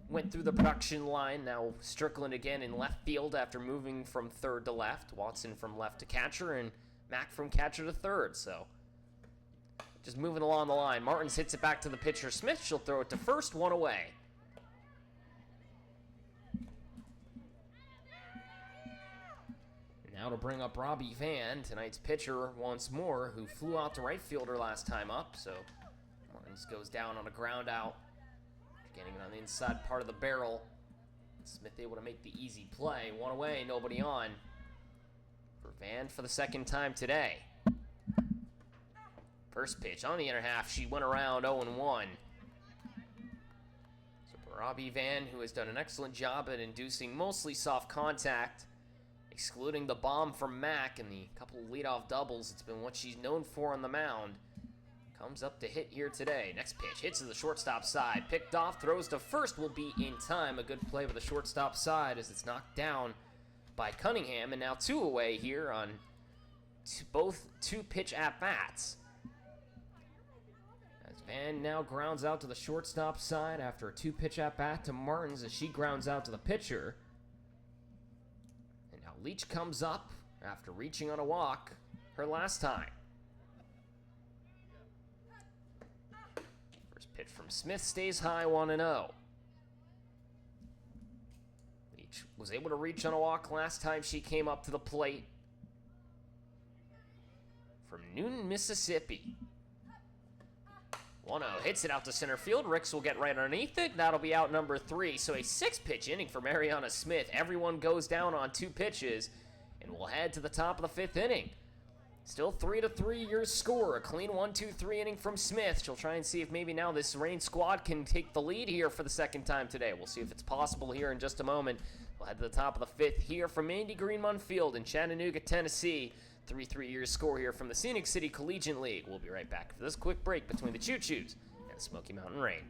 went through the production line. Now Strickland again in left field after moving from third to left. Watson from left to catcher, and Mack from catcher to third. So just moving along the line. Martins hits it back to the pitcher Smith. She'll throw it to first, 1 away. Now to bring up Robbie Van, tonight's pitcher once more, who flew out to right fielder last time up. So Martins goes down on a ground out. Getting it on the inside part of the barrel. Smith able to make the easy play. 1 away, nobody on. For Van for the second time today. First pitch on the inner half. She went around 0-1. So for Robbie Van, who has done an excellent job at inducing mostly soft contact, excluding the bomb from Mack and the couple of leadoff doubles, it's been what she's known for on the mound. Comes up to hit here today. Next pitch, hits to the shortstop side. Picked off, throws to first, will be in time. A good play with the shortstop side as it's knocked down by Cunningham. And now 2 away here on both 2-pitch at-bats. As Van now grounds out to the shortstop side after a 2-pitch at-bat to Martins as she grounds out to the pitcher. And now Leach comes up after reaching on a walk her last time. Pitch from Smith stays high, 1-0. Leach was able to reach on a walk last time she came up to the plate. From Newton, Mississippi. 1-0, hits it out to center field. Ricks will get right underneath it. That'll be out number 3. So a 6-pitch inning for Mariana Smith. Everyone goes down on 2 pitches, and we'll head to the top of the 5th inning. Still 3-3 your score. A clean 1-2-3 inning from Smith. She'll try and see if maybe now this Reign squad can take the lead here for the second time today. We'll see if it's possible here in just a moment. We'll head to the top of the fifth here from Mandy Greenmont Field in Chattanooga, Tennessee. 3-3 your score here from the Scenic City Collegiate League. We'll be right back for this quick break between the Choos and the Smoky Mountain Reign.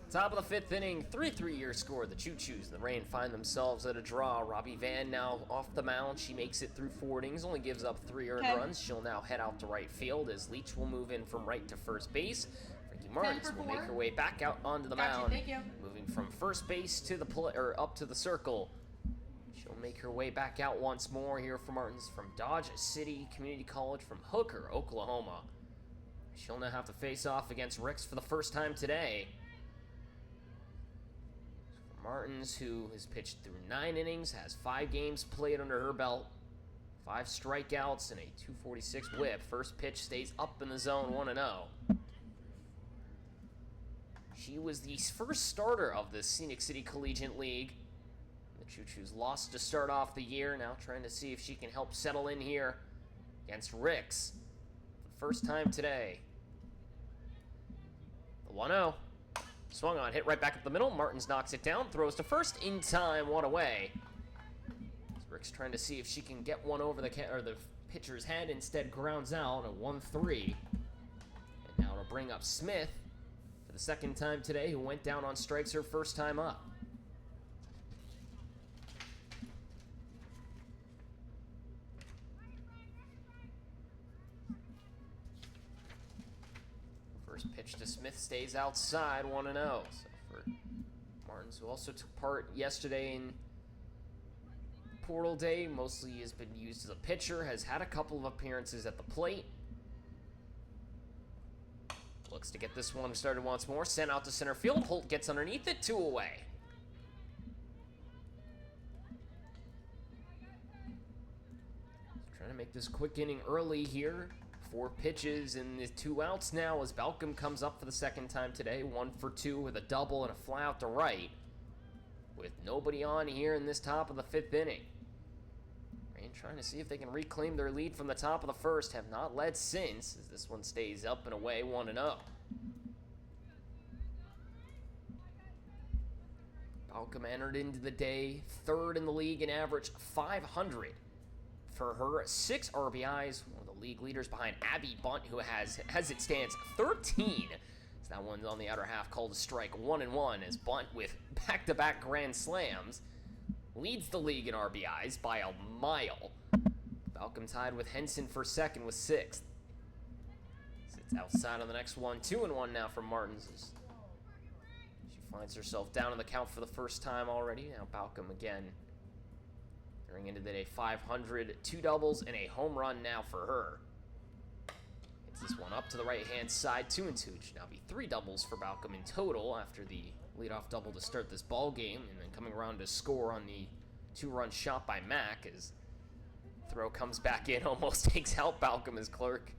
Top of the fifth inning, 3-3 your score. The Choos and the Reign find themselves at a draw. Robbie Van now off the mound. She makes it through 4 innings, only gives up 3 earned runs. She'll now head out to right field as Leach will move in from right to first base. Frankie Martins will make her way back out onto the mound, moving from first base to the up to the circle. She'll make her way back out once more here for Martins from Dodge City Community College from Hooker, Oklahoma. She'll now have to face off against Ricks for the first time today. Martins, who has pitched through 9 innings, has 5 games played under her belt, 5 strikeouts, and a 246 whip. First pitch stays up in the zone, 1-0. She was the first starter of the Scenic City Collegiate League. The Choos lost to start off the year, now trying to see if she can help settle in here against Ricks for the first time today. The 1-0. Swung on, hit right back up the middle. Martins knocks it down, throws to first in time, 1 away. Rick's trying to see if she can get one over the pitcher's head, instead grounds out a 1-3. And now to bring up Smith for the second time today, who went down on strikes her first time up. First pitch to Smith stays outside, 1-0. So for Martins, who also took part yesterday in Portal Day, mostly has been used as a pitcher, has had a couple of appearances at the plate. Looks to get this one started once more, sent out to center field. Holt gets underneath it, 2 away. Trying to make this quick inning early here. 4 pitches and the 2 outs now as Balcom comes up for the second time today. 1 for 2 with a double and a fly out to right. With nobody on here in this top of the 5th inning. Reign trying to see if they can reclaim their lead from the top of the first. Have not led since, as this one stays up and away, 1-0. Balcom entered into the day 3rd in the league in average, 500. For her, 6 RBIs, one of the league leaders behind Abby Bunt, who has, as it stands, 13. So that one's on the outer half, called a strike, 1-1, as Bunt, with back-to-back grand slams, leads the league in RBIs by a mile. Balcom tied with Henson for second with 6th. Sits outside on the next one, 2-1 now for Martins. She finds herself down in the count for the first time already. Now Balcom again. During into the day, 500, 2 doubles, and a home run now for her. Hits this one up to the right-hand side, 2-2. It should now be 3 doubles for Balcom in total after the leadoff double to start this ball game, and then coming around to score on the 2-run shot by Mack as throw comes back in, almost takes out Balcom as Clark,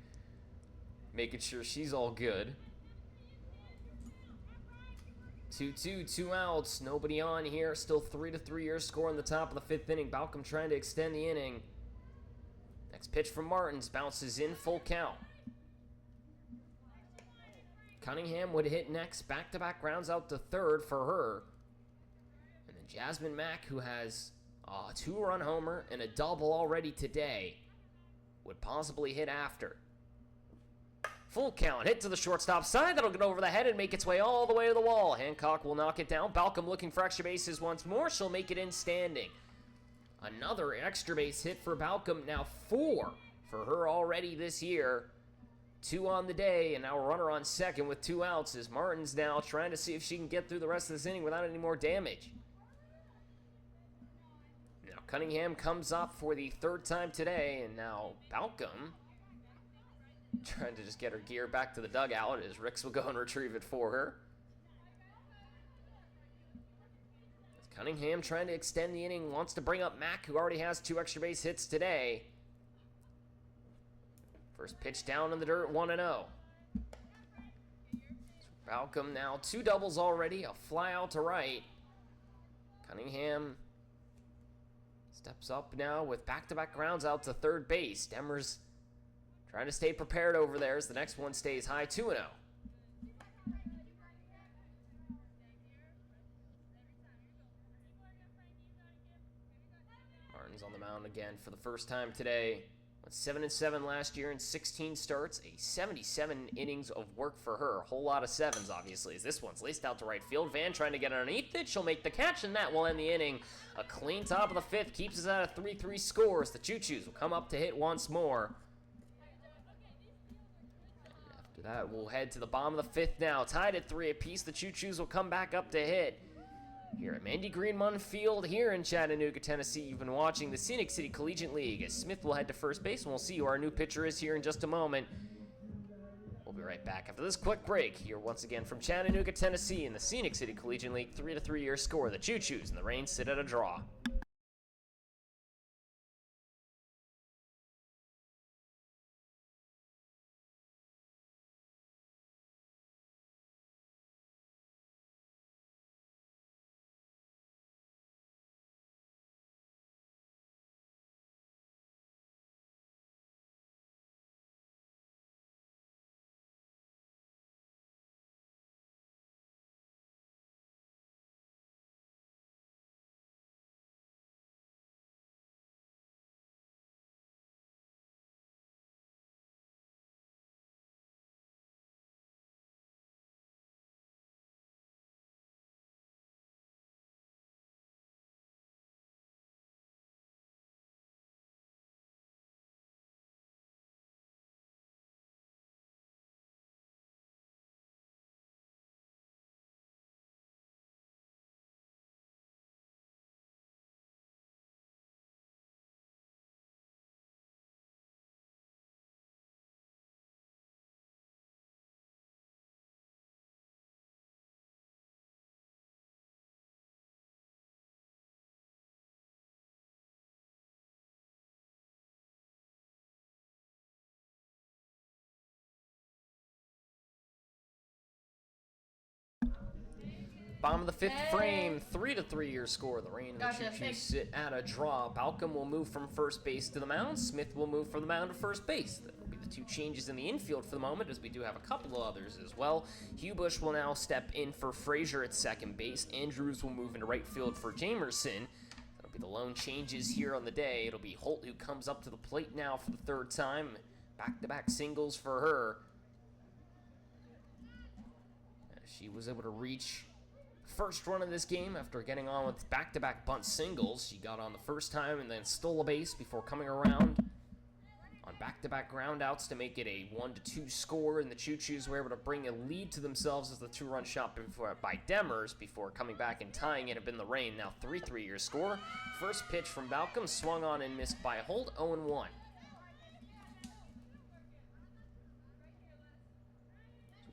making sure she's all good. 2-2, 2 outs, nobody on here. Still 3-3 your score in the top of the 5th inning. Balcom trying to extend the inning. Next pitch from Martins, bounces in, full count. Cunningham would hit next, back-to-back rounds out to third for her. And then Jasmine Mack, who has a 2-run homer and a double already today, would possibly hit after. Full count, hit to the shortstop side. That'll get over the head and make its way all the way to the wall. Hancock will knock it down. Balcom looking for extra bases once more. She'll make it in standing. Another extra base hit for Balcom. Now 4 for her already this year. 2 on the day, and now a runner on second with 2 outs as Martins now trying to see if she can get through the rest of this inning without any more damage. Now Cunningham comes up for the 3rd time today, and now Balcom trying to just get her gear back to the dugout as Ricks will go and retrieve it for her. As Cunningham trying to extend the inning, wants to bring up Mack, who already has 2 extra base hits today. First pitch down in the dirt, 1-0. So Balcom now 2 doubles already, a fly out to right. Cunningham steps up now with back-to-back grounds out to third base. Demers trying to stay prepared over there as the next one stays high, 2-0. Martin's on the mound again for the first time today. Went 7-7 last year in 16 starts, a 77 innings of work for her. A whole lot of 7s, obviously, as this one's laced out to right field. Van trying to get underneath it. She'll make the catch, and that will end the inning. A clean top of the 5th keeps us at a 3-3 score as the Choos will come up to hit once more. After that, we'll head to the bottom of the 5th now. Tied at 3 apiece. The Choos will come back up to hit. Here at Mandy Greenman Field here in Chattanooga, Tennessee, you've been watching the Scenic City Collegiate League as Smith will head to first base, and we'll see who our new pitcher is here in just a moment. We'll be right back after this quick break here once again from Chattanooga, Tennessee in the Scenic City Collegiate League 3-3 your score. The Choos and the Reigns sit at a draw. Bottom of the 5th frame, 3-3 your score. The Reign and the Choos sit at a draw. Balcom will move from first base to the mound. Smith will move from the mound to first base. That will be the 2 changes in the infield for the moment, as we do have a couple of others as well. Hubush will now step in for Frazier at second base. Andrews will move into right field for Jamerson. That'll be the lone changes here on the day. It'll be Holt who comes up to the plate now for the 3rd time. Back-to-back singles for her. She was able to reach first run of this game after getting on with back-to-back bunt singles. She got on the first time and then stole a base before coming around on back-to-back ground outs to make it a 1-2 score, and the Choos were able to bring a lead to themselves as the 2-run shot by Demers before coming back and tying it have been the Reign. Now 3-3 your score. First pitch from Balcom, swung on and missed by Holt, 0-1.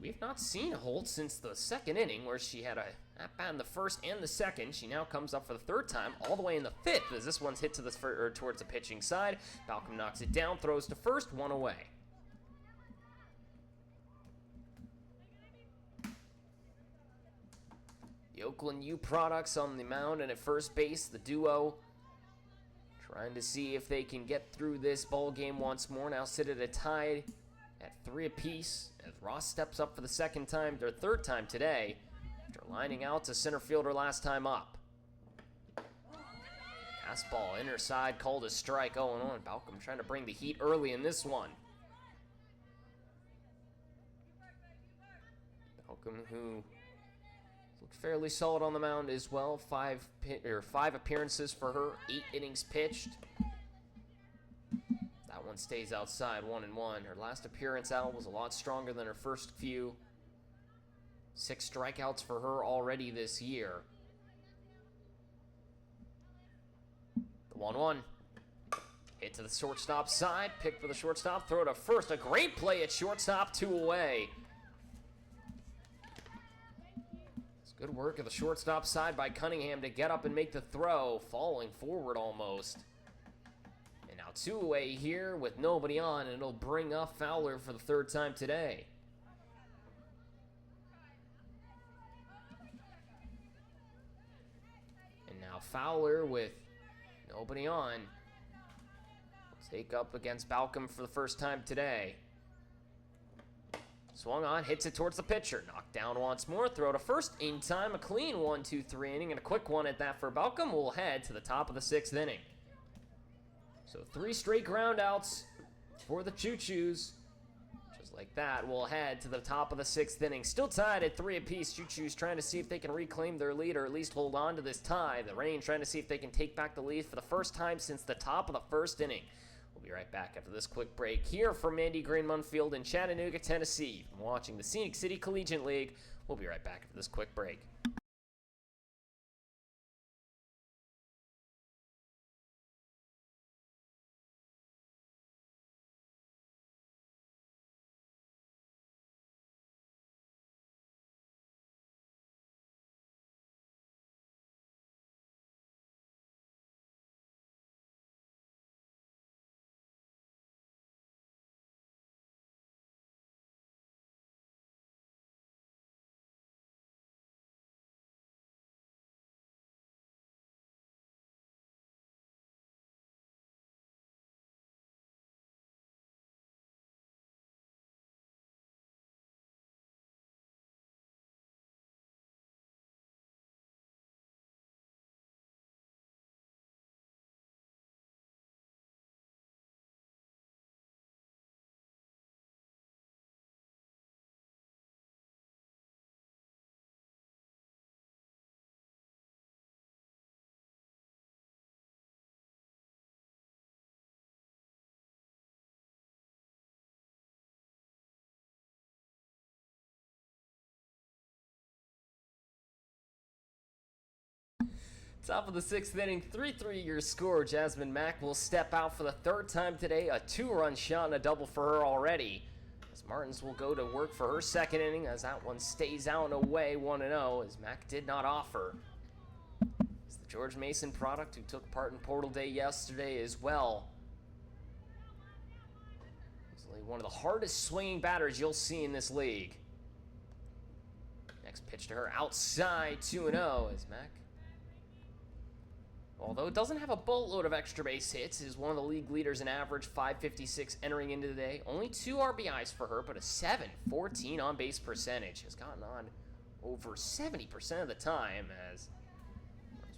We've not seen Holt since the 2nd inning, where she had a That bat in the first and the second. She now comes up for the third time, all the way in the fifth, as this one's hit to the towards the pitching side. Balcom knocks it down, throws to first, one away. The Oakland U products on the mound, and at first base, the duo trying to see if they can get through this ball game once more. Now sit at a tie at 3 apiece as Ross steps up for the second time, or third time today, after lining out to center fielder last time up. Fastball, inner side, called a strike, 0-1. Balcom trying to bring the heat early in this one. Balcom, who looked fairly solid on the mound as well. 5 appearances for her, 8 innings pitched. That one stays outside, 1-1. Her last appearance out was a lot stronger than her first few. 6 strikeouts for her already this year. The 1-1. Hit to the shortstop side, picked for the shortstop, throw to first. A great play at shortstop, 2 away. Good work at the shortstop side by Cunningham to get up and make the throw, falling forward almost. And now 2 away here with nobody on, and it'll bring up Fowler for the third time today. And now Fowler with nobody on will take up against Balcom for the first time today. Swung on, hits it towards the pitcher. Knocked down once more, throw to first in time. A clean 1-2-3 inning, and a quick one at that for Balcom. Will head to the top of the 6th inning. So 3 straight groundouts for the Choos. Just like that, we'll head to the top of the 6th inning. Still tied at 3 apiece. Choos trying to see if they can reclaim their lead or at least hold on to this tie. The Range trying to see if they can take back the lead for the first time since the top of the 1st inning. We'll be right back after this quick break here from Mandy Greenmund Field in Chattanooga, Tennessee. You've been watching the Scenic City Collegiate League. We'll be right back after this quick break. Top of the 6th inning, 3-3 your score. Jasmine Mack will step out for the 3rd time today. A 2-run shot and a double for her already. As Martins will go to work for her 2nd inning as that one stays out and away 1-0 as Mack did not offer. It's the George Mason product who took part in Portal Day yesterday as well. Easily one of the hardest swinging batters you'll see in this league. Next pitch to her outside, 2-0 as Mack, although it doesn't have a boatload of extra base hits, is one of the league leaders in average, 556 entering into the day. Only 2 RBIs for her, but a 714 on-base percentage. Has gotten on over 70% of the time, as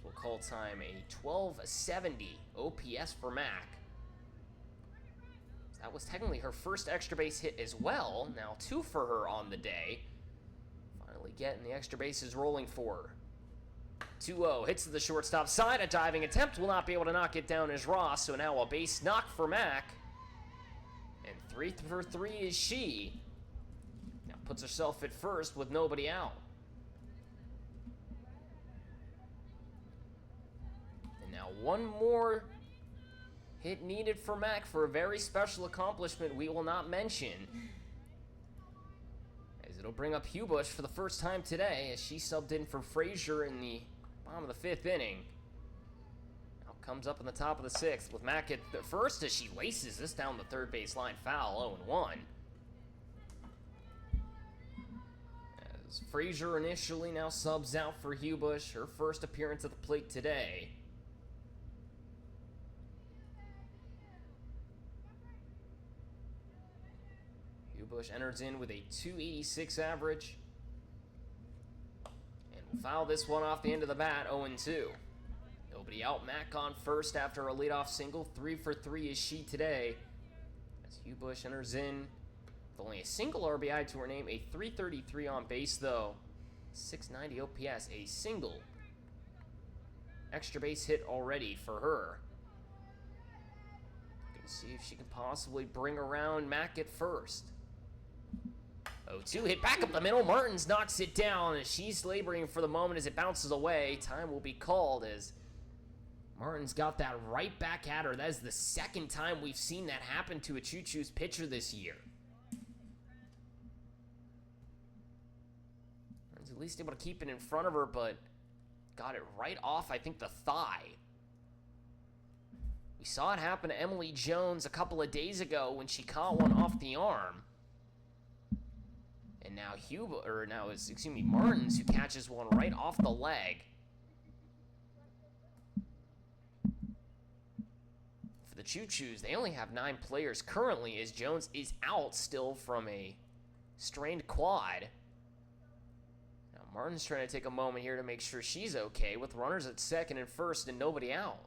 we'll call time a 1270 OPS for Mack. That was technically her first extra base hit as well. Now 2 for her on the day. Finally getting the extra bases rolling for her. 2-0, hits to the shortstop side. A diving attempt will not be able to knock it down as Ross. So now a base knock for Mack. And 3 for 3 is she. Now puts herself at first with nobody out. And now one more hit needed for Mack for a very special accomplishment we will not mention. As As it'll bring up Hubush for the first time today as she subbed in for Frazier in the bottom of the 5th inning. Now comes up in the top of the 6th with Mack at the first as she laces this down the third base line foul, 0-1. As Frazier initially now subs out for Hubush, her first appearance at the plate today. Hubush enters in with a .286 average. And will foul this one off the end of the bat, 0-2. Nobody out. Mack on first after a leadoff single. 3 for 3 is she today. As Hubush enters in with only a single RBI to her name. A .333 on base, though. .690 OPS. A single extra base hit already for her. Gonna see if she can possibly bring around Mack at first. 0-2 hit back up the middle. Martins knocks it down as she's laboring for the moment as it bounces away. Time will be called as Martins got that right back at her. That is the second time we've seen that happen to a Choos pitcher this year. Martins at least able to keep it in front of her, but got it right off, I think, the thigh. We saw it happen to Emily Jones a couple of days ago when she caught one off the arm. And now Martins, who catches one right off the leg. For the Choos, they only have 9 players currently as Jones is out still from a strained quad. Now Martins trying to take a moment here to make sure she's okay with runners at second and first and nobody out.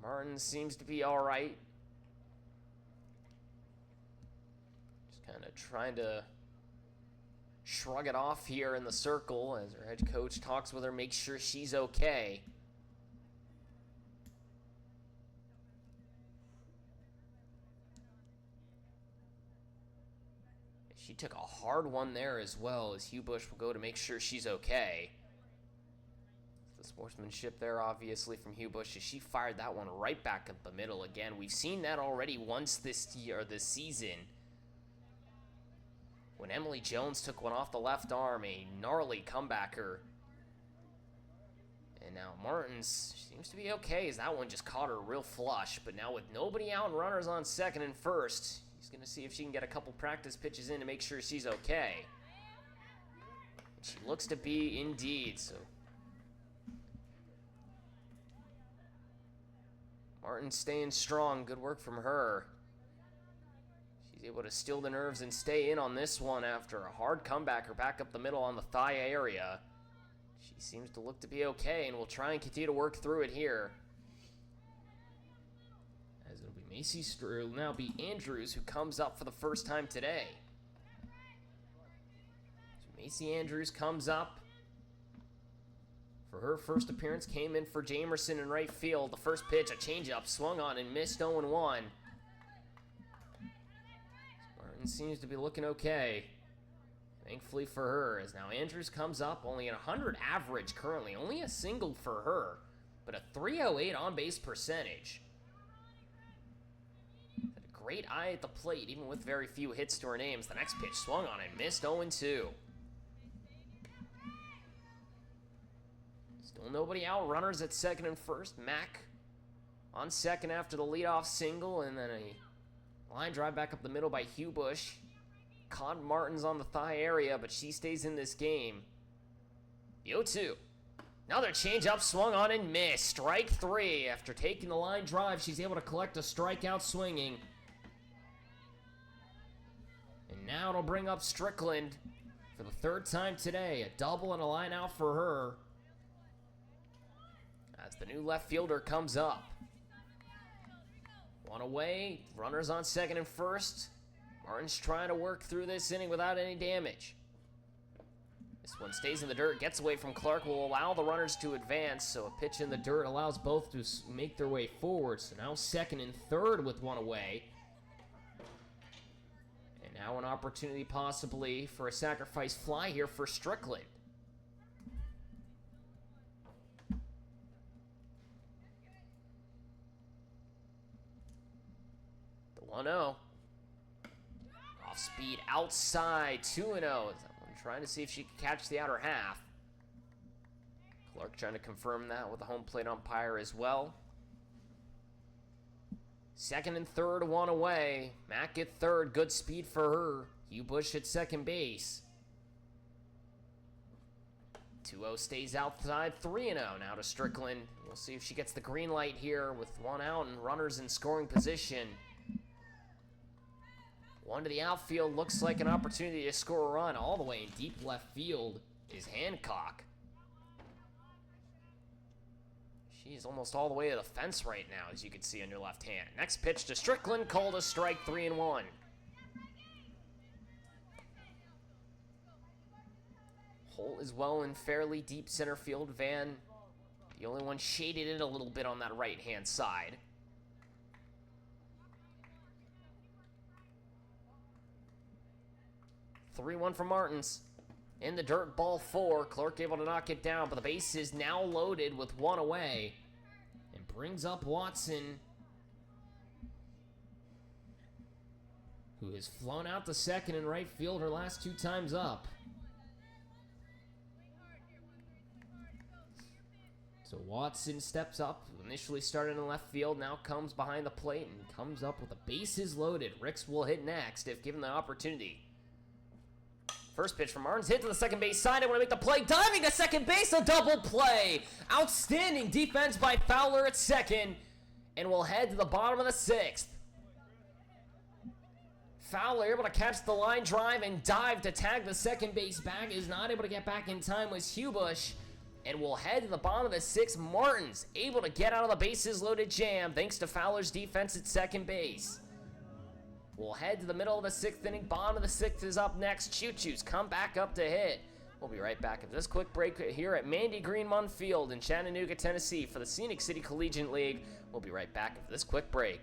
Martins seems to be all right. Just kind of trying to shrug it off here in the circle as her head coach talks with her, makes sure she's okay. She took a hard one there as well as Hubush will go to make sure she's okay. The sportsmanship there, obviously, from Hubush, as she fired that one right back up the middle again. We've seen that already once this season. When Emily Jones took one off the left arm, a gnarly comebacker. And now Martins seems to be okay as that one just caught her real flush. But now with nobody out and runners on second and first, he's going to see if she can get a couple practice pitches in to make sure she's okay. And she looks to be indeed, so Martin staying strong. Good work from her. She's able to still the nerves and stay in on this one after a hard comebacker back up the middle on the thigh area. She seems to look to be okay, and we'll try and continue to work through it here. As it'll be it'll now be Andrews who comes up for the first time today. So Macy Andrews comes up. For her first appearance, came in for Jamerson in right field. The first pitch, a changeup, swung on and missed 0-1. Martin seems to be looking okay. Thankfully for her, as now Andrews comes up, only at 100 average currently. Only a single for her, but a .308 on-base percentage. Had a great eye at the plate, even with very few hits to her names. The next pitch swung on and missed 0-2. Still nobody out. Runners at second and first. Mack on second after the leadoff single, and then a line drive back up the middle by Hubush. Caught Martins on the thigh area, but she stays in this game. The 0-2. Another changeup swung on and missed. Strike 3. After taking the line drive, she's able to collect a strikeout swinging. And now it'll bring up Strickland for the third time today. A double and a line out for her. As the new left fielder comes up. One away, runners on second and first. Martin's trying to work through this inning without any damage. This one stays in the dirt, gets away from Clark, will allow the runners to advance, so a pitch in the dirt allows both to make their way forward. So now second and third with one away. And now an opportunity possibly for a sacrifice fly here for Strickland. 1-0. Off speed outside, 2-0. That one trying to see if she can catch the outer half. Clark trying to confirm that with the home plate umpire as well. Second and third, one away. Mack at third, good speed for her. Hugh Bush at second base. 2-0 stays outside, 3-0 now to Strickland. We'll see if she gets the green light here with one out and runners in scoring position. One to the outfield, looks like an opportunity to score a run. All the way in deep left field is Hancock. She's almost all the way to the fence right now, as you can see on your left hand. Next pitch to Strickland, called a strike, 3-1. Holt is well in fairly deep center field. Van, the only one shaded it a little bit on that right-hand side. (3-1) for Martins. In the dirt, ball 4. Clark able to knock it down, but the base is now loaded with one away. And brings up Watson, who has flown out to second and right field her last 2 times up. So Watson steps up, initially started in left field, now comes behind the plate and comes up with the bases loaded. Ricks will hit next if given the opportunity. First pitch from Martins, hit to the second base side. I want to make the play, diving to second base, a double play. Outstanding defense by Fowler at second, and we'll head to the bottom of the 6th. Fowler able to catch the line drive and dive to tag the second base back. Is not able to get back in time was Hugh Bush, and we'll head to the bottom of the 6th. Martins able to get out of the bases loaded jam thanks to Fowler's defense at second base. We'll head to the middle of the 6th inning. Bottom of the 6th is up next. Choos come back up to hit. We'll be right back after this quick break here at Mandy Greenmont Field in Chattanooga, Tennessee for the Scenic City Collegiate League. We'll be right back after this quick break.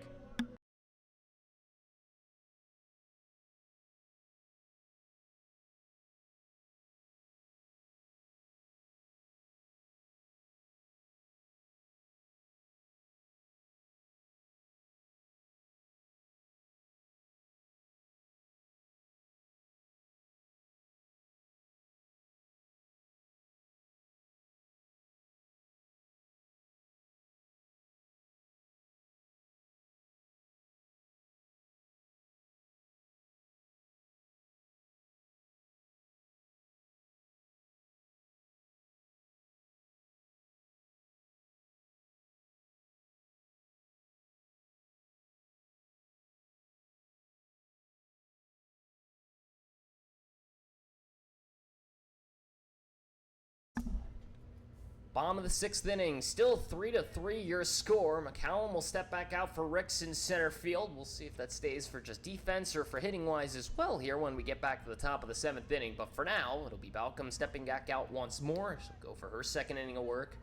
Bottom of the 6th inning, still 3-3 your score. McCallum will step back out for Ricks in center field. We'll see if that stays for just defense or for hitting wise as well here when we get back to the top of the 7th inning. But for now, it'll be Balcom stepping back out once more. She'll go for her second inning of work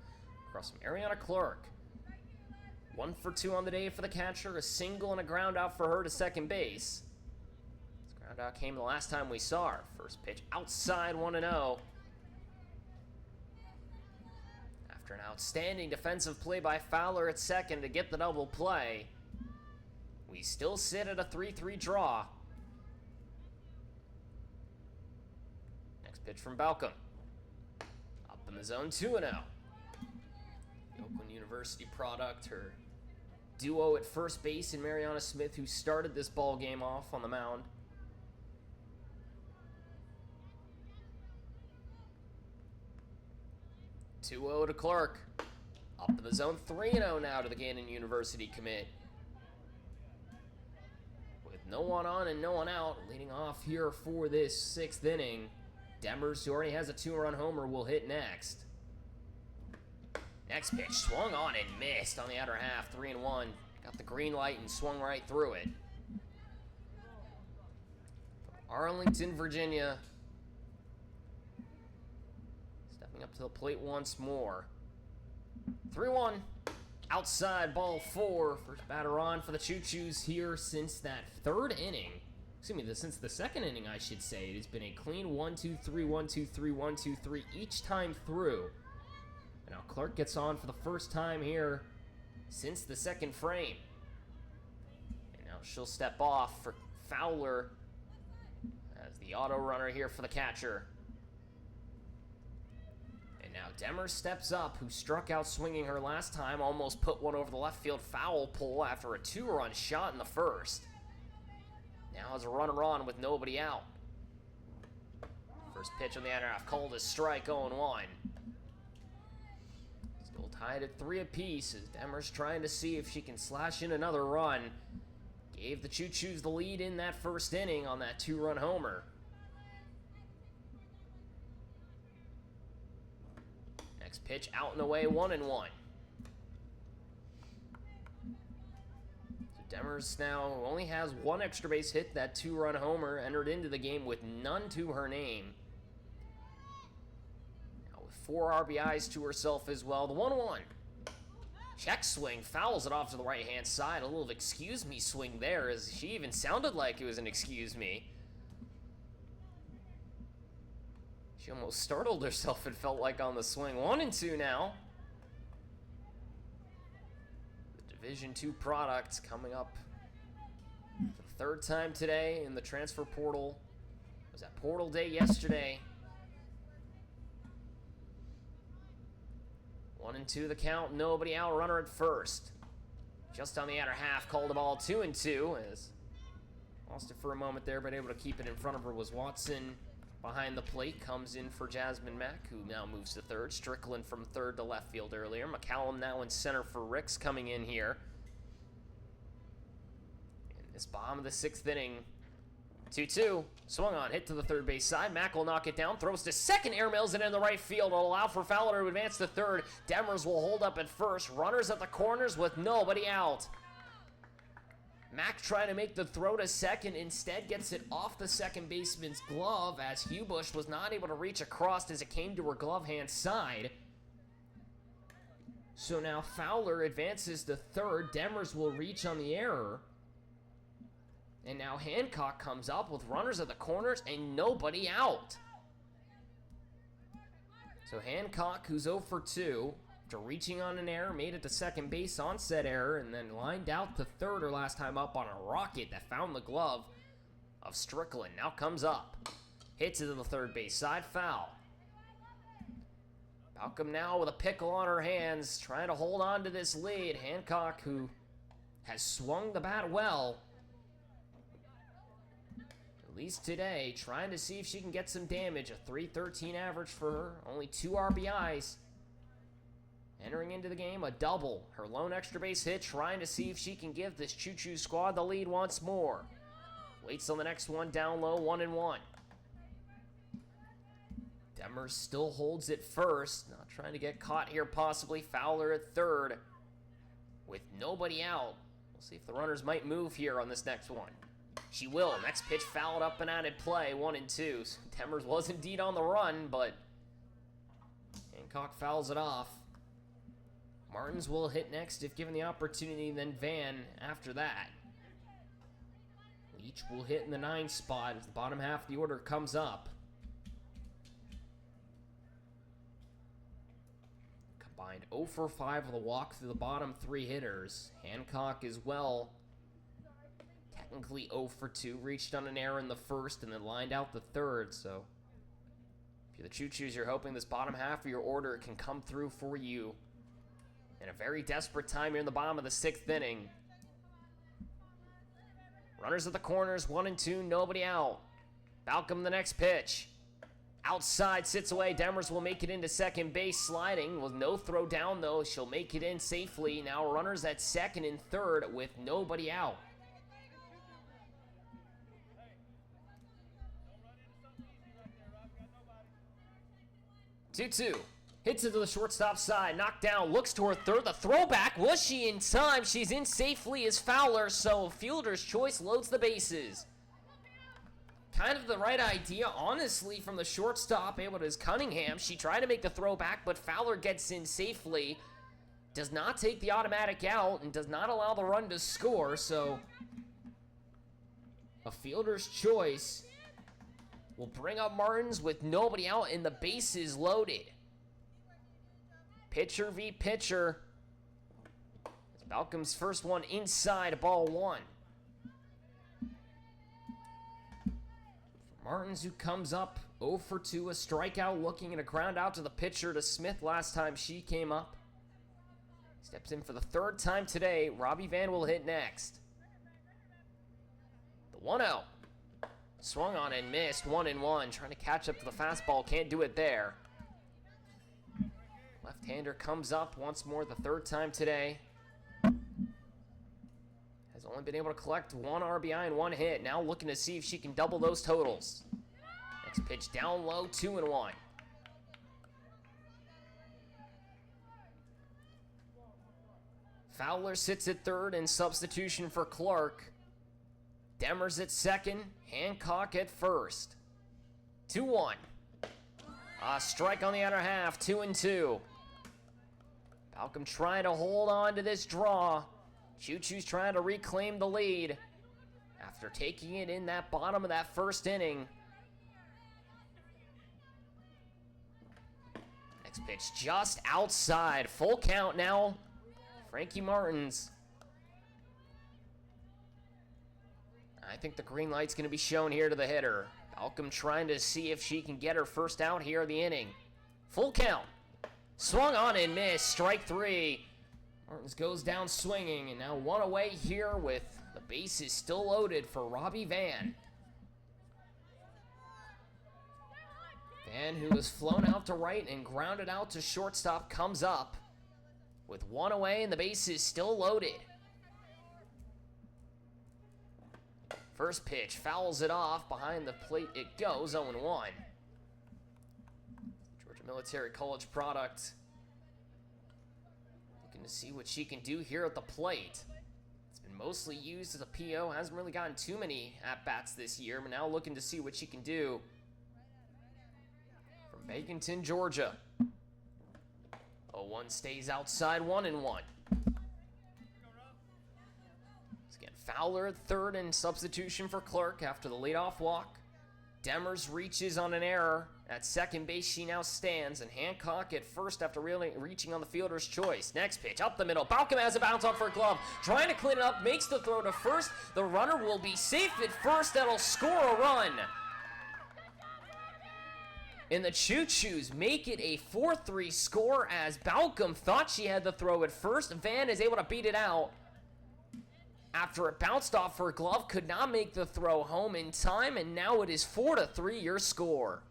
across from Ariana Clark. 1 for 2 on the day for the catcher, a single and a ground out for her to second base. This ground out came the last time we saw her. First pitch outside, 1-0. After an outstanding defensive play by Fowler at second to get the double play, we still sit at a 3-3 draw. Next pitch from Balcom. Up in the zone, 2-0. The Oakland University product, her duo at first base and Mariana Smith, who started this ball game off on the mound. (2-0) to Clark. Up to the zone, 3-0 now to the Gannon University commit. With no one on and no one out, leading off here for this 6th inning. Demers, who already has a 2-run homer, will hit next. Next pitch, swung on and missed on the outer half, 3-1. Got the green light and swung right through it. Arlington, Virginia. Stepping up to the plate once more. 3-1. Outside, ball 4. First batter on for the Choos here since that 3rd inning. Excuse me, since the 2nd inning, I should say. It has been a clean 1-2-3, 1-2-3, 1-2-3 each time through. And now Clark gets on for the first time here since the 2nd frame. And now Now she'll step off for Fowler as the auto runner here for the catcher. And now Demers steps up, who struck out swinging her last time, almost put one over the left field foul pole after a 2-run shot in the first. Now has a runner on with nobody out. First pitch on the outer half, called a strike, 0-1. Still tied at 3 apiece as Demers trying to see if she can slash in another run. Gave the Choo-Choos the lead in that first inning on that 2-run homer. Next pitch out and away, 1-1. So Demers now only has 1 extra base hit. That 2-run homer entered into the game with none to her name. Now with 4 RBIs to herself as well. The 1-1. Check swing, fouls it off to the right-hand side. A little excuse me swing there, as she even sounded like it was an excuse me. She almost startled herself, it felt like, on the swing. 1-2 now. The Division II product coming up for the 3rd time today in the transfer portal. It was at portal day yesterday. 1-2 the count, nobody out, runner at first. Just on the outer half, called the ball 2-2 as lost it for a moment there, but able to keep it in front of her was Watson. Behind the plate comes in for Jasmine Mack, who now moves to third. Strickland from third to left field earlier. McCallum now in center for Ricks coming in here. In this bottom of the 6th inning, 2-2. Swung on, hit to the third base side. Mack will knock it down, throws to second, airmails it in the right field. It'll allow for Fowler to advance to third. Demers will hold up at first. Runners at the corners with nobody out. Mack trying to make the throw to second, instead gets it off the second baseman's glove as Hubush was not able to reach across as it came to her glove hand side. So now Fowler advances to third. Demers will reach on the error. And now Hancock comes up with runners at the corners and nobody out. So Hancock, who's 0 for 2, after reaching on an error, made it to second base on said error, and then lined out to third her last time up on a rocket that found the glove of Strickland. Now comes up. Hits it to the third base side, foul. Balcom now with a pickle on her hands, trying to hold on to this lead. Hancock, who has swung the bat well, at least today, trying to see if she can get some damage. A .313 average for her, only 2 RBIs. Entering into the game, a double. Her lone extra base hit, trying to see if she can give this Choo-Choo squad the lead once more. Waits on the next one, down low, 1-1. Demers still holds it first. Not trying to get caught here, possibly. Fowler at third with nobody out. We'll see if the runners might move here on this next one. She will. Next pitch fouled up and out at play, 1-2. So Demers was indeed on the run, but Hancock fouls it off. Martins will hit next if given the opportunity, then Van after that. Leach will hit in the 9 spot as the bottom half of the order comes up. Combined 0 for 5 with a walk through the bottom 3 hitters. Hancock as well, technically 0 for 2. Reached on an error in the first and then lined out the third, so if you're the Choo-Choos, you're hoping this bottom half of your order can come through for you. In a very desperate time here in the bottom of the 6th inning. Runners at the corners, 1-2, nobody out. Balcom the next pitch. Outside, sits away. Demers will make it into second base, sliding with no throw down though. She'll make it in safely. Now runners at second and third with nobody out. Two-two. Hits it to the shortstop side, knocked down, looks toward third, the throwback, was she in time? She's in safely as Fowler, so fielder's choice loads the bases. Kind of the right idea, honestly, from the shortstop, able to his Cunningham. She tried to make the throwback, but Fowler gets in safely, does not take the automatic out, and does not allow the run to score, so a fielder's choice will bring up Martins with nobody out and the bases loaded. Pitcher v. pitcher. It's Balcom's first one inside, ball 1. Martins, who comes up 0 for 2, a strikeout, looking at a ground out to the pitcher to Smith last time she came up. Steps in for the third time today. Robbie Van will hit next. The 1-0. Swung on and missed, 1-1. Trying to catch up to the fastball, can't do it there. Left-hander comes up once more, the third time today. Has only been able to collect 1 RBI and 1 hit. Now looking to see if she can double those totals. Next pitch down low, 2-1. Fowler sits at third in substitution for Clark. Demers at second, Hancock at first. 2-1. A strike on the outer half, 2-2. Balcom trying to hold on to this draw. Choos trying to reclaim the lead after taking it in that bottom of that first inning. Next pitch just outside. Full count now. Frankie Martins. I think the green light's going to be shown here to the hitter. Balcom trying to see if she can get her first out here of the inning. Full count. Swung on and missed. Strike 3. Martins goes down swinging, and now 1 away here with the bases still loaded for Robbie Van. Van, who was flown out to right and grounded out to shortstop, comes up with 1 away and the bases still loaded. First pitch, fouls it off. Behind the plate it goes, 0-1. Georgia Military College product. Looking to see what she can do here at the plate. It's been mostly used as a PO. Hasn't really gotten too many at-bats this year, but now looking to see what she can do. From Baconton, Georgia. 0-1 stays outside, 1-1. Fowler at third in substitution for Clark after the leadoff walk. Demers reaches on an error. At second base, she now stands, and Hancock at first after really reaching on the fielder's choice. Next pitch, up the middle. Balcom has a bounce off her glove. Trying to clean it up, makes the throw to first. The runner will be safe at first. That'll score a run. And the Choos make it a 4-3 score as Balcom thought she had the throw at first. Van is able to beat it out. After it bounced off her glove, could not make the throw home in time, and now it is 4-3 your score.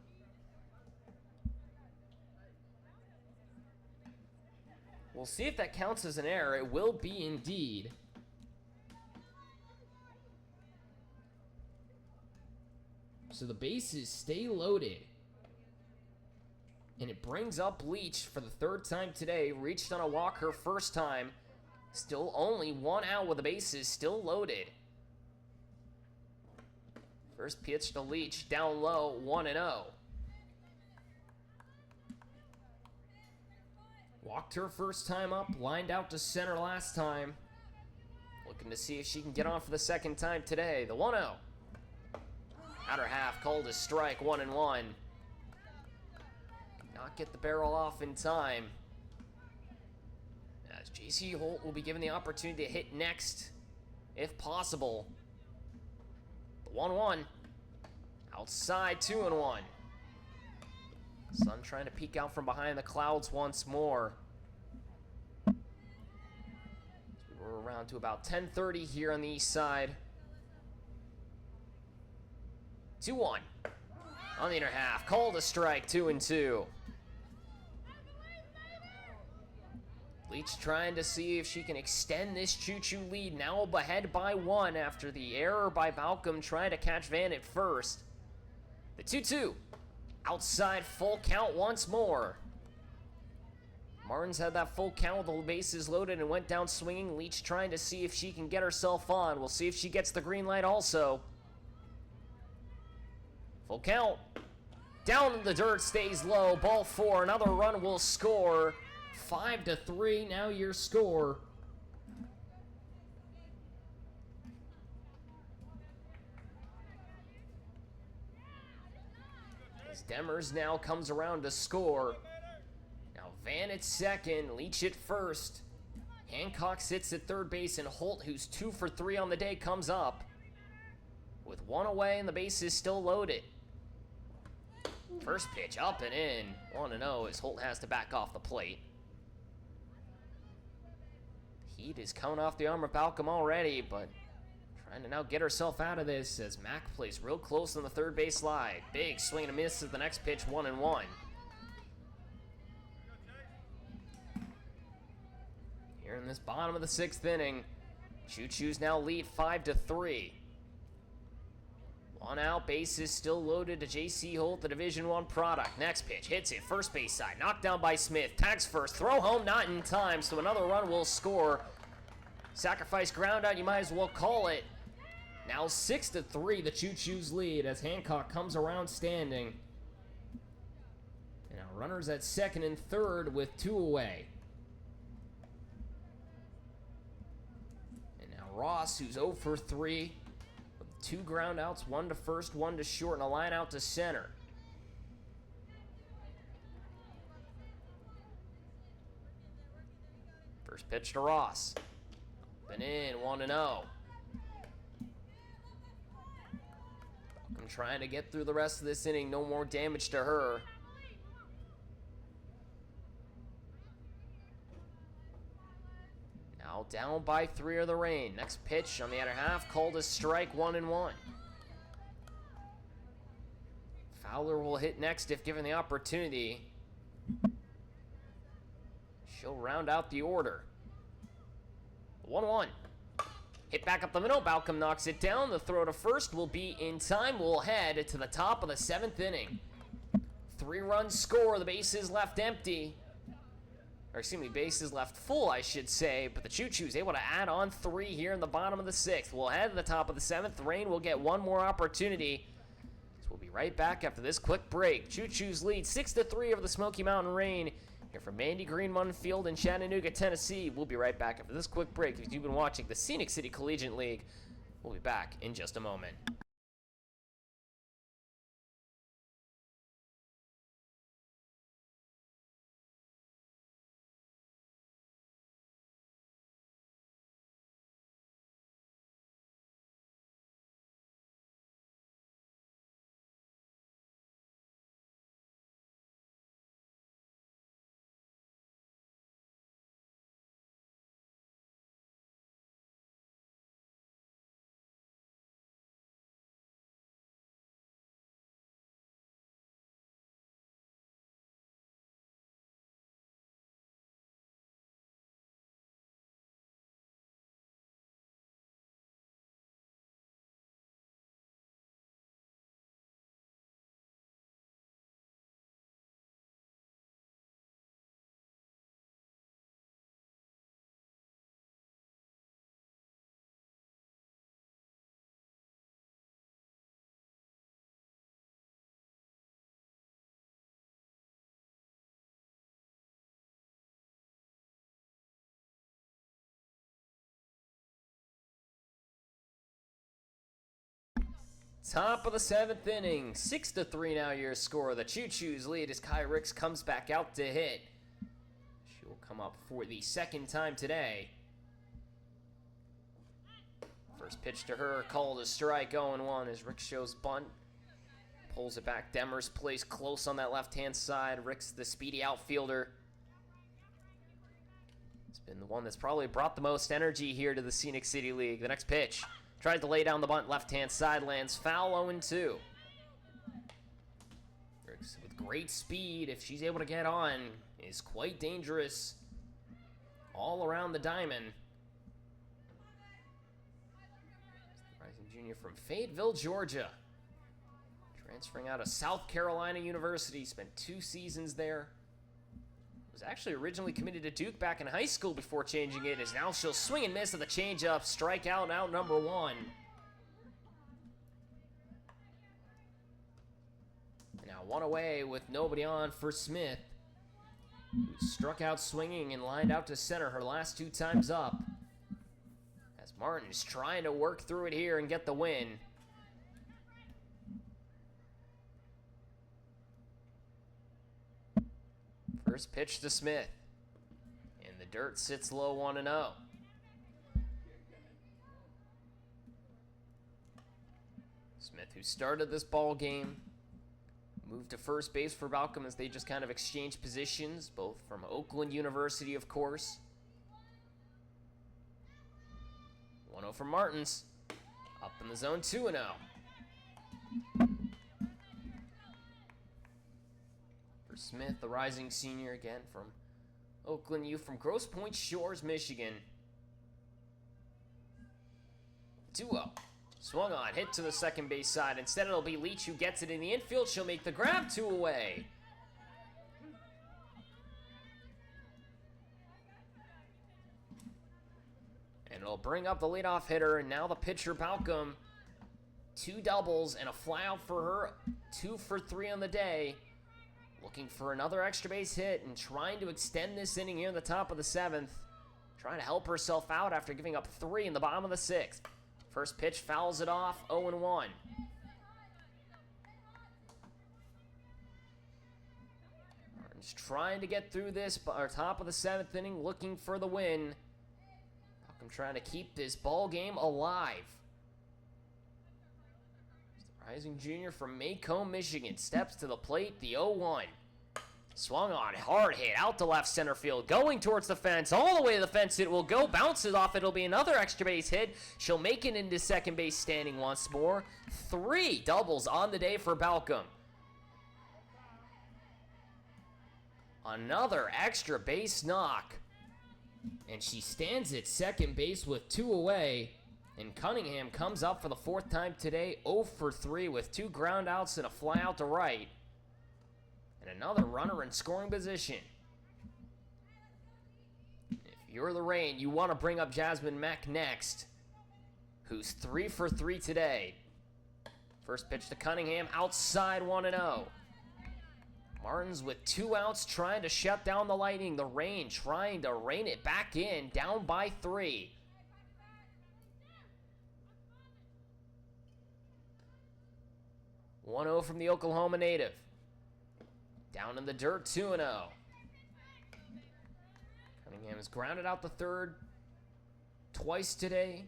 We'll see if that counts as an error. It will be indeed. So the bases stay loaded. And it brings up Leach for the third time today. Reached on a walk her first time. Still only 1 out with the bases still loaded. First pitch to Leach, down low, 1-0. Walked her first time up, lined out to center last time. Looking to see if she can get on for the second time today. The 1-0. Outer half called a strike, 1-1. Not get the barrel off in time. As JC Holt will be given the opportunity to hit next, if possible. The 1-1. Outside, 2-1. Sun trying to peek out from behind the clouds once more. We're around to about 10:30 here on the east side. 2-1. On the inner half, called a strike, 2-2. Leach trying to see if she can extend this Choo-Choo lead. Now ahead by 1 after the error by Balcom trying to catch Van at first. The 2-2. Outside, full count once more. Martins had that full count with the bases loaded and went down swinging. Leach trying to see if she can get herself on. We'll see if she gets the green light also. Full count. Down in the dirt, stays low. Ball 4. Another run will score. 5-3, now your score. As Demers now comes around to score. Now Van at second, Leach at first. Hancock sits at third base, and Holt, who's 2 for 3 on the day, comes up. With 1 away and the bases still loaded. First pitch up and in. 1-0 as Holt has to back off the plate. Heat is coming off the arm of Balcom already, but trying to now get herself out of this as Mack plays real close on the third base slide. Big swing and a miss at the next pitch, 1-1. Here in this bottom of the 6th inning, Choos now lead 5-3. One out, bases still loaded to J.C. Holt, the Division I product. Next pitch, hits it, first base side, knocked down by Smith. Tags first, throw home, not in time, so another run will score. Sacrifice ground out, you might as well call it. Now 6-3, the Choos lead as Hancock comes around standing. And now runners at second and third with 2 away. And now Ross, who's 0 for 3. 2 ground outs, 1 to first, 1 to short, and a line out to center. First pitch to Ross. Been in, 1-0. I'm trying to get through the rest of this inning, no more damage to her. Now down by 3 of the rain. Next pitch on the other half, called a strike, 1-1. Fowler will hit next if given the opportunity. She'll round out the order. 1-1. Hit back up the middle, Balcom knocks it down. The throw to first will be in time. We'll head to the top of the 7th inning. 3-run score, the bases left empty. Or excuse me, bases left full, I should say, but the Choos able to add on 3 here in the bottom of the 6th. We'll head to the top of the 7th. Rain will get one more opportunity. So we'll be right back after this quick break. Choos lead 6-3 over the Smoky Mountain Rain. Here from Mandy Greenman Field in Chattanooga, Tennessee. We'll be right back after this quick break. If you've been watching the Scenic City Collegiate League, we'll be back in just a moment. Top of the 7th inning, 6-3 now your score. The Choos lead as Kai Ricks comes back out to hit. She will come up for the 2nd time today. First pitch to her, called a strike, 0-1 as Ricks shows bunt. Pulls it back, Demers plays close on that left-hand side. Ricks, the speedy outfielder. It's been the one that's probably brought the most energy here to the Scenic City League. The next pitch. Tries to lay down the bunt, left-hand side, lands foul, 0-2. Ricks with great speed, if she's able to get on, is quite dangerous all around the diamond. Rising junior from Fayetteville, Georgia. Transferring out of South Carolina University, spent 2 seasons there. Was actually originally committed to Duke back in high school before changing it. Is now she'll swing and miss at the changeup. Strikeout, out number 1. Now 1 away with nobody on for Smith, who struck out swinging and lined out to center her last 2 times up. As Martin's trying to work through it here and get the win. First pitch to Smith. And the dirt sits low, 1-0. Smith, who started this ball game Move to first base for Balcom as they just kind of exchange positions, both from Oakland University, of course. 1-0 for Martins. Up in the zone, 2-0. For Smith, the rising senior again from Oakland U from Grosse Pointe Shores, Michigan. 2-0. Swung on, hit to the second base side. Instead, it'll be Leach who gets it in the infield. She'll make the grab, 2 away. And it'll bring up the leadoff hitter, and now the pitcher, Balcom. 2 doubles and a flyout for her. 2 for 3 on the day. Looking for another extra base hit and trying to extend this inning here in the top of the 7th. Trying to help herself out after giving up 3 in the bottom of the 6th. First pitch fouls it off, 0-1. Martin's trying to get through this, our top of the 7th inning, looking for the win. I'm trying to keep this ball game alive. The rising junior from Macomb, Michigan, steps to the plate, the 0-1. Swung on, hard hit, out to left center field, going towards the fence, all the way to the fence it will go, bounces off, it'll be another extra base hit. She'll make it into second base standing once more. 3 doubles on the day for Balcom. Another extra base knock. And she stands at second base with 2 away. And Cunningham comes up for the 4th time today, 0 for 3 with 2 ground outs and a fly out to right. And another runner in scoring position. If you're the Rain, you want to bring up Jasmine Mack next, who's 3 for 3 today. First pitch to Cunningham, outside 1-0. Martins with 2 outs trying to shut down the Lightning. The Rain trying to rein it back in, down by 3. "1-0 from the Oklahoma native. Down in the dirt, 2-0. Cunningham has grounded out the third twice today.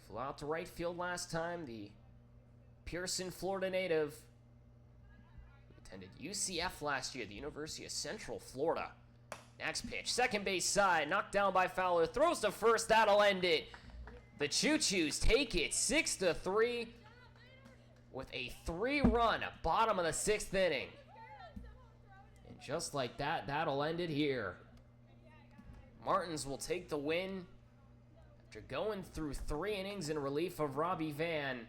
Flew out to right field last time. The Pearson, Florida native, who attended UCF last year, the University of Central Florida. Next pitch, second base side, knocked down by Fowler, throws to first, that'll end it. The Choos take it 6-3 with a 3-run bottom of the 6th inning. And just like that, that'll end it here. Martins will take the win after going through 3 innings in relief of Robbie Van.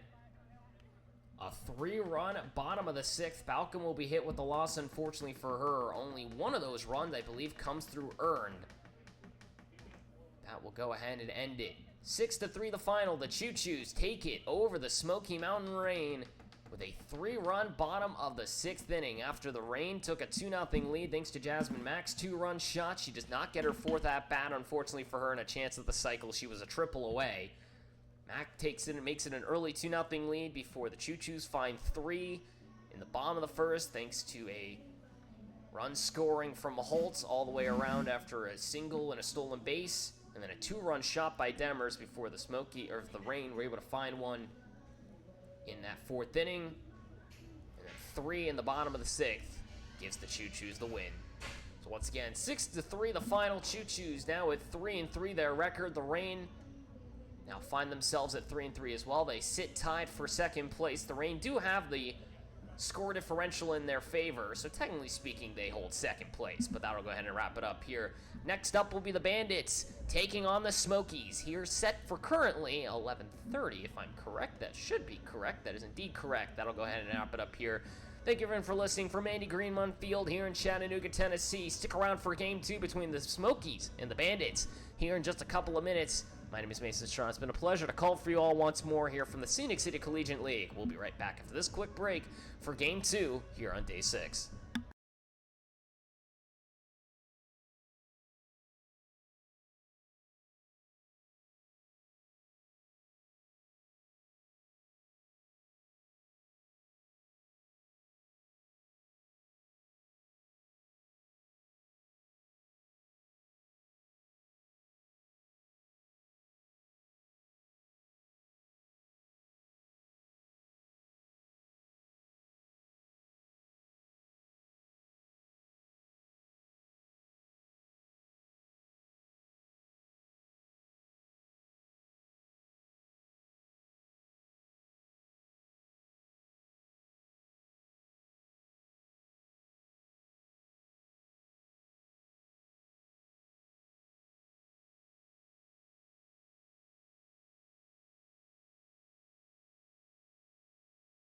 A 3-run bottom of the 6th. Balcom will be hit with the loss, unfortunately for her. Only one of those runs, I believe, comes through earned. That will go ahead and end it. 6-3 the final. The Choos take it over the Smoky Mountain Rain with a 3-run bottom of the 6th inning after the Rain took a 2-0 lead thanks to Jasmine Mack's 2-run shot. She does not get her 4th at-bat, unfortunately for her, and a chance at the cycle. She was a triple away. Mack takes it and makes it an early 2-0 lead before the Choos find 3 in the bottom of the 1st thanks to a run scoring from Holtz all the way around after a single and a stolen base, and then a 2-run shot by Demers before the Rain were able to find one in that 4th inning. And then 3 in the bottom of the 6th gives the Choos the win. So once again, 6-3 the final. Choos now with 3-3 their record. The Rain now find themselves at 3-3 as well. They sit tied for 2nd place. The Rain do have the score differential in their favor, so technically speaking, they hold 2nd place, but that'll go ahead and wrap it up here. Next up will be the Bandits taking on the Smokies. Here set for currently 11:30, if I'm correct. That should be correct. That is indeed correct. That'll go ahead and wrap it up here. Thank you everyone for listening. From Andy Greenmon Field here in Chattanooga, Tennessee. Stick around for Game 2 between the Smokies and the Bandits here in just a couple of minutes. My name is Mason Strong. It's been a pleasure to call for you all once more here from the Scenic City Collegiate League. We'll be right back after this quick break for Game 2 here on Day 6.